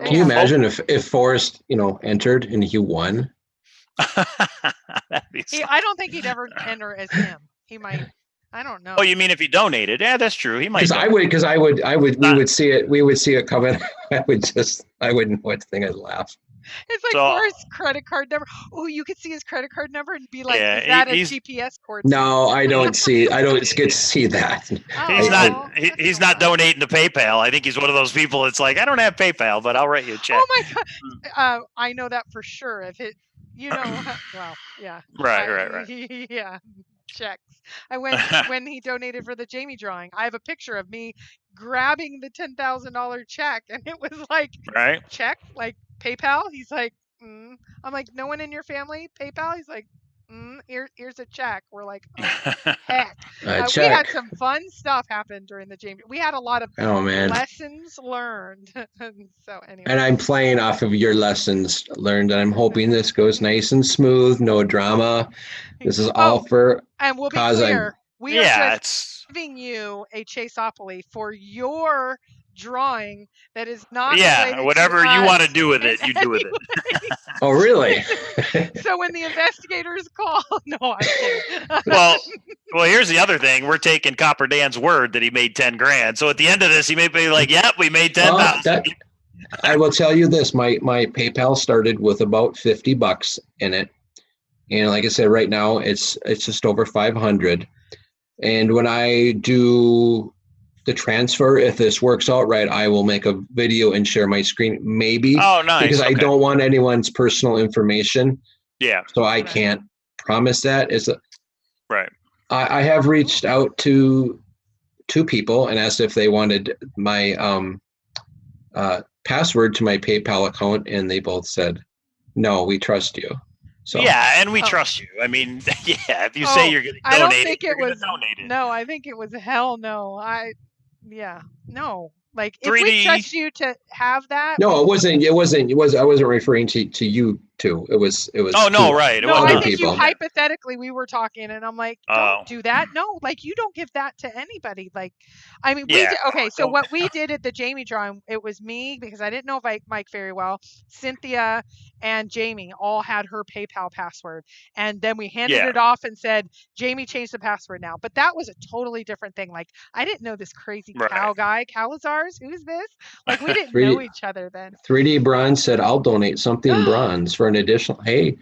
Can you imagine if Forrest, entered and he won? I don't think he'd ever enter as him. He might. I don't know. Oh, you mean if he donated? Yeah, that's true. He might. Because I would. We would see it. We would see it coming. I wouldn't know what to think. I'd laugh. It's like Forrest's credit card number. Oh, you could see his credit card number and be like, "Is that a GPS cord?" No, I don't see. I don't get to see that. He's not donating to PayPal. I think he's one of those people. It's like, I don't have PayPal, but I'll write you a check. Oh my god, I know that for sure. If it, well, yeah. Right. Yeah. Checks. When he donated for the Jamie drawing, I have a picture of me grabbing the $10,000 check, and it was like, check, like PayPal. He's like, I'm like, no one in your family PayPal. He's like, here's a check. We're like, oh, heck. We had some fun stuff happen during the Jamie. We had a lot of lessons learned. So anyway. And I'm playing off of your lessons learned, and I'm hoping this goes nice and smooth, no drama. This is all for. And we'll be clear. We are just giving you a Chase-opoly for your drawing that is not whatever you want to do with it, you do with it. Oh, really? So when the investigators call, no, I'm kidding. well, here's the other thing. We're taking Copper Dan's word that he made 10 grand. So at the end of this, he may be like, "Yep, we made 10,000." I will tell you this: my PayPal started with about $50 in it, and like I said, right now it's just over 500. And when I do the transfer, if this works out right, I will make a video and share my screen, maybe. Oh, nice. Because I don't want anyone's personal information. Yeah. So I can't promise that. Right. I have reached out to 2 people and asked if they wanted my password to my PayPal account, and they both said, "No, we trust you." So. Yeah, and we trust you. I mean, if you say you're going to donate, I don't think it was donate it. No, I think it was hell no. No. Like, if 3D. we trust you to have that. No, it wasn't. I wasn't referring to you two. It was. Oh no, right. No, I think you hypothetically we were talking, and I'm like, don't do that. No, like you don't give that to anybody. Like, I mean, we did, okay. So what we did at the Jamie drawing, it was me because I didn't know Mike very well. Cynthia and Jamie all had her PayPal password, and then we handed it off and said, Jamie changed the password now. But that was a totally different thing. Like, I didn't know this crazy cow guy, Cowlazars. Who's this? Like, we didn't know each other then. 3D Bronze said, "I'll donate something bronze for an additional." Hey,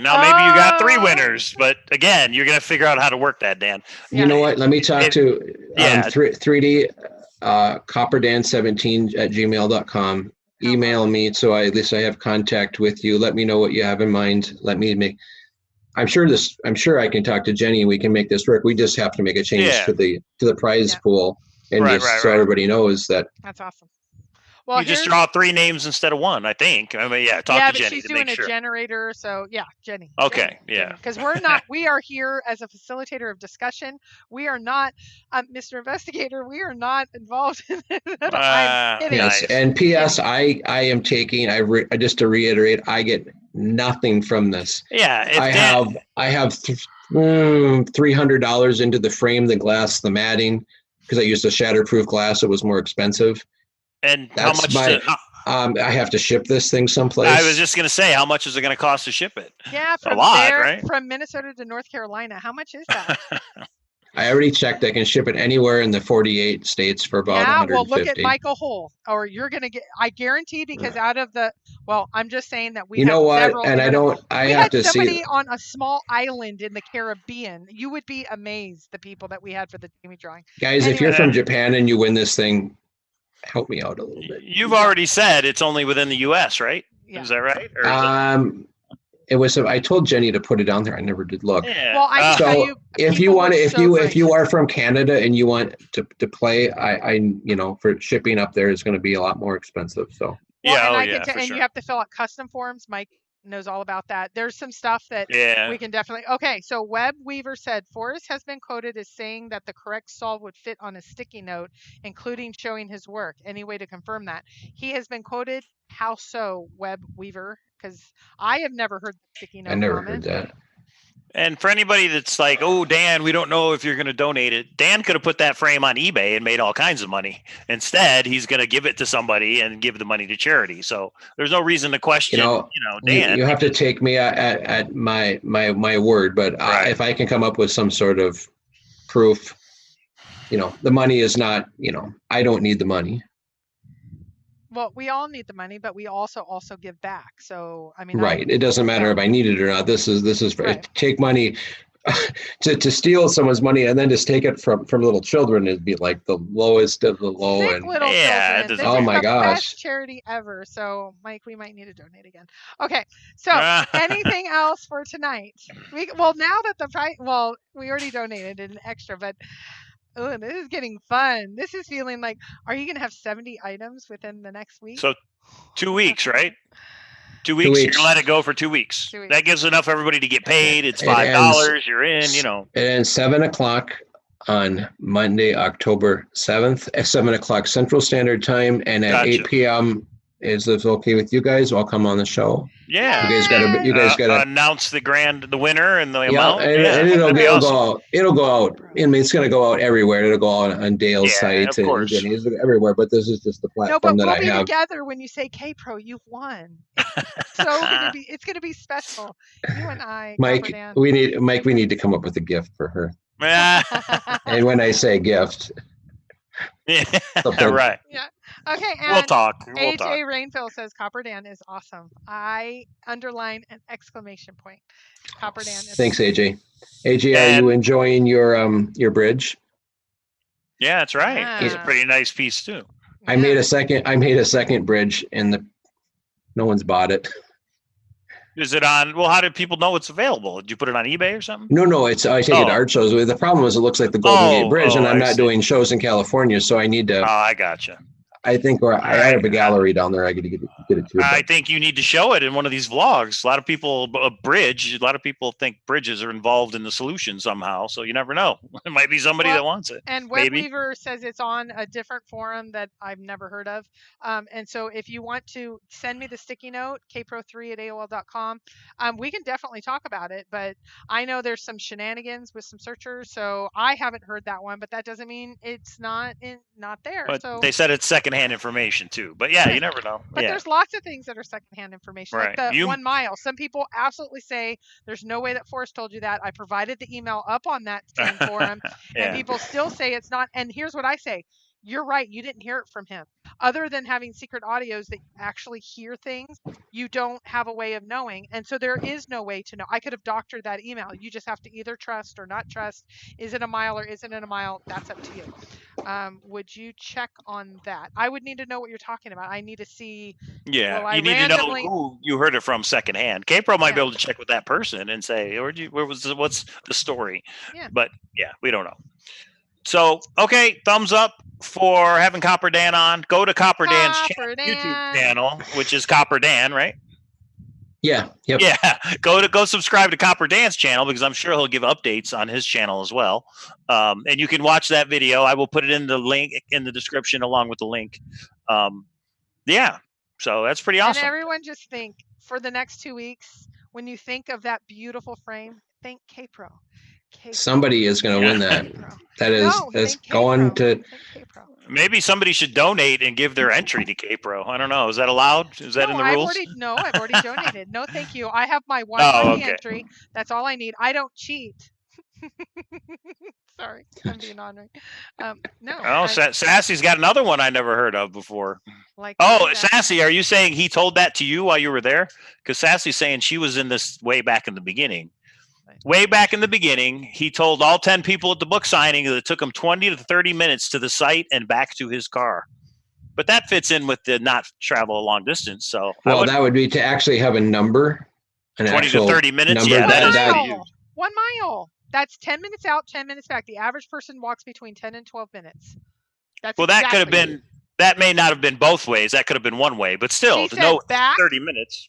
now maybe you got 3 winners, but again, you're gonna figure out how to work that, Dan. You know what? Let me talk to 3D copperdan17@gmail.com. Email me so at least I have contact with you. Let me know what you have in mind. Let me make. I'm sure I can talk to Jenny and we can make this work. We just have to make a change to the prize pool. And Right, just so everybody knows that. That's awesome. Well, you just draw 3 names instead of 1, I think. I mean, talk to but Jenny she's to doing make sure. a generator, so Jenny. Okay, yeah. Because we are here as a facilitator of discussion. We are not, Mr. Investigator. We are not involved in it. I'm kidding. Yes, and P.S. I am taking. Just to reiterate, I get nothing from this. Yeah, I have $300 into the frame, the glass, the matting, because I used a shatterproof glass. It was more expensive. And that's how much? I have to ship this thing someplace. I was just going to say, how much is it going to cost to ship it? Yeah, a lot, right? From Minnesota to North Carolina. How much is that? I already checked. I can ship it anywhere in the 48 states for about $150. Well, look at Michael Hull, or you're going to get. I guarantee, because out of the. Well, I'm just saying that we. You know what? Several and I don't. I have to see. Somebody on a small island in the Caribbean. You would be amazed the people that we had for the Jamie drawing. Guys, if you're from Japan and you win this thing, help me out a little bit. You've already said it's only within the U.S., right? Yeah. Is that right? Or it was. I told Jenny to put it on there. I never did look. Yeah. Well, I tell you, if you want, if you are from Canada and you want to play, I for shipping up there is going to be a lot more expensive. So and you have to fill out custom forms. Mike knows all about that. There's some stuff that we can definitely. Okay, so Webb Weaver said Forrest has been quoted as saying that the correct solve would fit on a sticky note, including showing his work. Any way to confirm that? He has been quoted. How so, Webb Weaver? Because I have never heard the sticky note. I never heard that. And for anybody that's like, oh, Dan, we don't know if you're going to donate it. Dan could have put that frame on eBay and made all kinds of money. Instead, he's going to give it to somebody and give the money to charity. So there's no reason to question, Dan. You have to take me at my word, but if I can come up with some sort of proof, the money is not, I don't need the money. Well, we all need the money, but we also give back. So I mean, right. It doesn't matter if I need it or not. This is right. Take money to steal someone's money and then just take it from little children. It'd be like the lowest of the low. Sick little children. Oh my gosh! Best charity ever. So Mike, we might need to donate again. Okay. So anything else for tonight? Now that we already donated an extra, but. Oh, this is getting fun. This is feeling like, are you going to have 70 items within the next week? So 2 weeks, right? 2 weeks. You're going to let it go for 2 weeks. That gives enough for everybody to get paid. It's $5. You're in, It ends 7:00 on Monday, October 7th at 7:00 Central Standard Time. And at 8 p.m. Is this okay with you guys? I'll come on the show. Yeah, you guys got to announce the winner and the amount. And it'll go out. It'll go out. I mean, it's going to go out everywhere. It'll go out on Dale's site and Jenny's everywhere. But this is just the platform that I have. No, but we'll be together when you say K-Pro. You've won. It's going to be special. You and I, Mike. We need to come up with a gift for her. And when I say gift. Right. Yeah. Okay. And we'll talk. AJ Rainfield says Copper Dan is awesome. I underline an exclamation point. Copper Dan. Thanks, AJ. AJ, are you enjoying your bridge? Yeah, that's right. Yeah. It's a pretty nice piece too. I made a second bridge, and no one's bought it. Is it on? Well, how did people know it's available? Did you put it on eBay or something? No. I take it to art shows. The problem is it looks like the Golden Gate Bridge, and I'm not doing shows in California, so I need to. Oh, I gotcha. I think I have a gallery down there. I get it too. I think you need to show it in one of these vlogs. A lot of people think bridges are involved in the solution somehow. So you never know. It might be somebody that wants it. And Webb Weaver says it's on a different forum that I've never heard of. And so if you want to send me the sticky note, kpro3@aol.com, we can definitely talk about it. But I know there's some shenanigans with some searchers, so I haven't heard that one. But that doesn't mean it's not there. But so they said it's secondhand information too. But yeah, you never know. But there's lots of things that are secondhand information, like the 1 mile. Some people absolutely say there's no way that Forrest told you that. I provided the email up on that same forum, and people still say it's not. And here's what I say. You're right. You didn't hear it from him. Other than having secret audios that actually hear things, you don't have a way of knowing. And so there is no way to know. I could have doctored that email. You just have to either trust or not trust. Is it a mile or isn't it a mile? That's up to you. Would you check on that? I would need to know what you're talking about. I need to see. Yeah, you need to know who you heard it from secondhand. K-Pro might be able to check with that person and say, what's the story? Yeah. But yeah, we don't know. So, okay, thumbs up for having Copper Dan on. Go to Copper Dan's Copper YouTube Dan. channel, which is Copper Dan, right? Yeah. Yep. Yeah, go subscribe to Copper Dan's channel because I'm sure he'll give updates on his channel as well. And you can watch that video. I will put it in the link in the description along with the link. Yeah, so that's pretty awesome. And everyone just think for the next 2 weeks, when you think of that beautiful frame, think K-Pro. Somebody is going to win that. That's think going K-Pro. to. Think K-Pro. Maybe somebody should donate and give their entry to K-Pro. I don't know. Is that allowed? Is that in the rules? I've already donated. No, thank you. I have my one okay. entry. That's all I need. I don't cheat. Sorry, I'm being honored. No. Oh, Sassy's got another one I never heard of before. Sassy, are you saying he told that to you while you were there? Because Sassy's saying she was in this way back in the beginning. Way back in the beginning, he told all 10 people at the book signing that it took him 20 to 30 minutes to the site and back to his car. But that fits in with the not travel a long distance. So that would be to actually have a number. 20 to 30 minutes. Number. Yeah, 1 mile. That's 10 minutes out, 10 minutes back. The average person walks between 10 and 12 minutes. That could have been. That may not have been both ways. That could have been one way, but still, no, back, 30 minutes.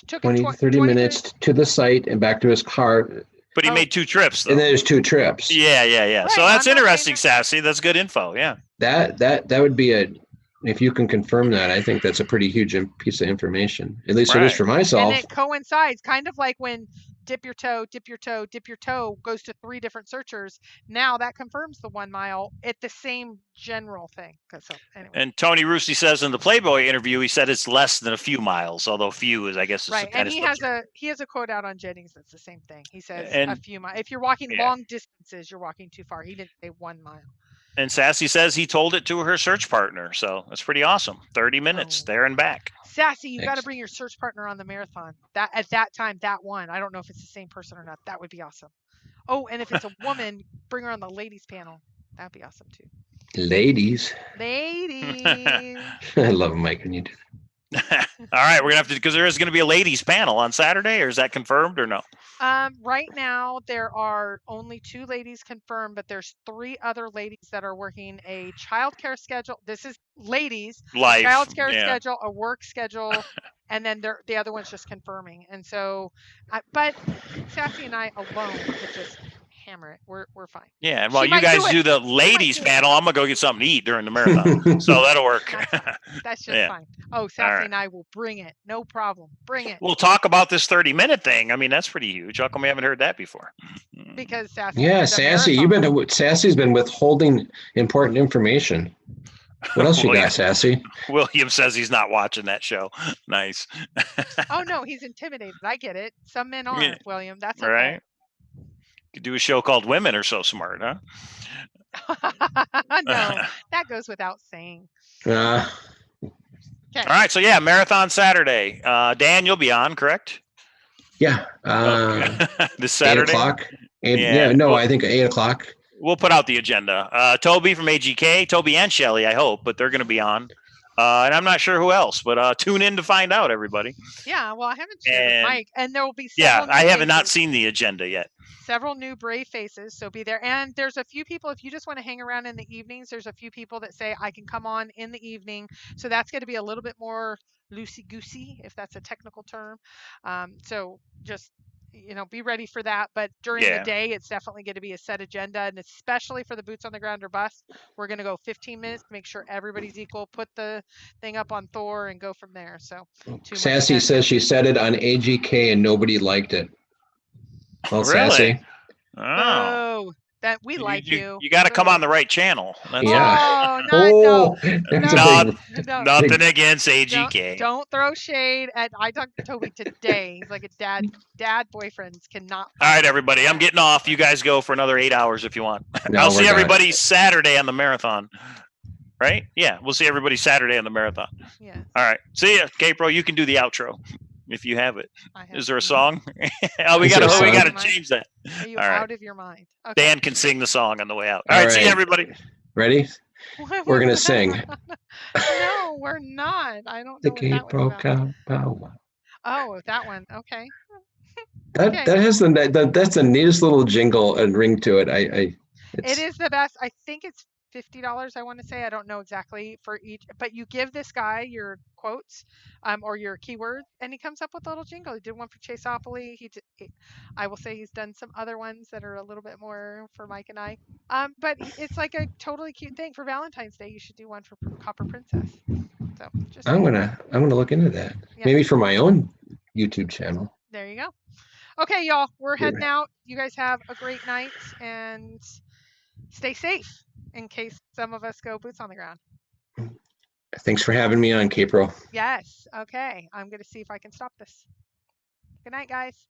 20 to 30 minutes to the site and back to his car. But he made 2 trips, though. And there's 2 trips. Yeah. Right, so that's interesting, Sassy. That's good info. Yeah. That would be if you can confirm that, I think that's a pretty huge piece of information. At least it is for myself. And it coincides, kind of like when dip your toe, dip your toe, dip your toe goes to 3 different searchers. Now that confirms the 1 mile at the same general thing. So anyway. And Tony Rusty says in the Playboy interview, he said it's less than a few miles, although few is, I guess, right. And he has a quote out on Jennings that's the same thing. He says a few miles. If you're walking long distances, you're walking too far. He didn't say 1 mile. And Sassy says he told it to her search partner, so that's pretty awesome. 30 minutes there and back. Sassy, you got to bring your search partner on the marathon. That at that time, that one. I don't know if it's the same person or not. That would be awesome. Oh, and if it's a woman, bring her on the ladies panel. That'd be awesome too. Ladies. I love them, Mike, when you do that. All right, we're gonna have to, because there is going to be a ladies panel on Saturday, or is that confirmed or no? Right now there are only 2 ladies confirmed, but there's 3 other ladies that are working a childcare schedule. This is ladies, life, childcare schedule, a work schedule, and then the other one's just confirming. And so, but Sassy and I alone could just hammer it. We're fine. Yeah, and while you guys do the ladies panel, I'm gonna go get something to eat during the marathon, so that'll work. That's just fine. Oh, Sassy and I will bring it. No problem. Bring it. We'll talk about this 30-minute thing. I mean, that's pretty huge. How come we haven't heard that before? Because Sassy. Yeah, Sassy, Sassy's been withholding important information. What else you got, Sassy? William says he's not watching that show. Nice. Oh no, he's intimidated. I get it. Some men are, William. That's okay. Right. Could do a show called Women Are So Smart, huh? No, that goes without saying. Okay. All right, so marathon Saturday. Dan, you'll be on, correct? Yeah. This Saturday? 8 o'clock. I think 8 o'clock. We'll put out the agenda. Toby from AGK, Toby and Shelly, I hope, but they're going to be on. And I'm not sure who else, but tune in to find out, everybody. Yeah, well, I haven't shared with Mike, and there will be I have not seen the agenda yet. Several new brave faces, so be there. And there's a few people, if you just want to hang around in the evenings, there's a few people that say I can come on in the evening. So that's going to be a little bit more loosey-goosey, if that's a technical term. So just, be ready for that. But during the day, it's definitely going to be a set agenda. And especially for the Boots on the Ground or Bust, we're going to go 15 minutes to make sure everybody's equal, put the thing up on Thor and go from there. So Sassy says she said it on AGK and nobody liked it. Well, really? Sassy. Oh, that we like you. You got to come on the right channel. That's no. Nothing against AGK. Don't throw shade at. I talked to Toby today. He's like a dad. Boyfriends cannot. All right, everybody. I'm getting off. You guys go for another 8 hours if you want. I'll see everybody Saturday on the marathon. Right? Yeah, we'll see everybody Saturday on the marathon. Yeah. All right. See ya, K-Pro. You can do the outro. If you have it. Is there a song? We gotta change that. Are you out of your mind? Okay. Dan can sing the song on the way out. All right, see you, everybody. Ready? We're gonna sing. No, we're not. I don't know. The K-Pro Cow. Oh, that one. Okay. That has that's the neatest little jingle and ring to it. It is the best. I think it's $50. I want to say. I don't know exactly for each, but you give this guy your quotes, or your keywords, and he comes up with a little jingle. He did one for Chase-opoly. I will say he's done some other ones that are a little bit more for Mike and I. But it's like a totally cute thing for Valentine's Day. You should do one for Copper Princess. So just I'm saying. gonna look into that. Yeah. Maybe for my own YouTube channel. There you go. Okay, y'all, we're heading out. You guys have a great night and stay safe in case some of us go boots on the ground. Thanks for having me on, Kpro. Yes. Okay. I'm going to see if I can stop this. Good night, guys.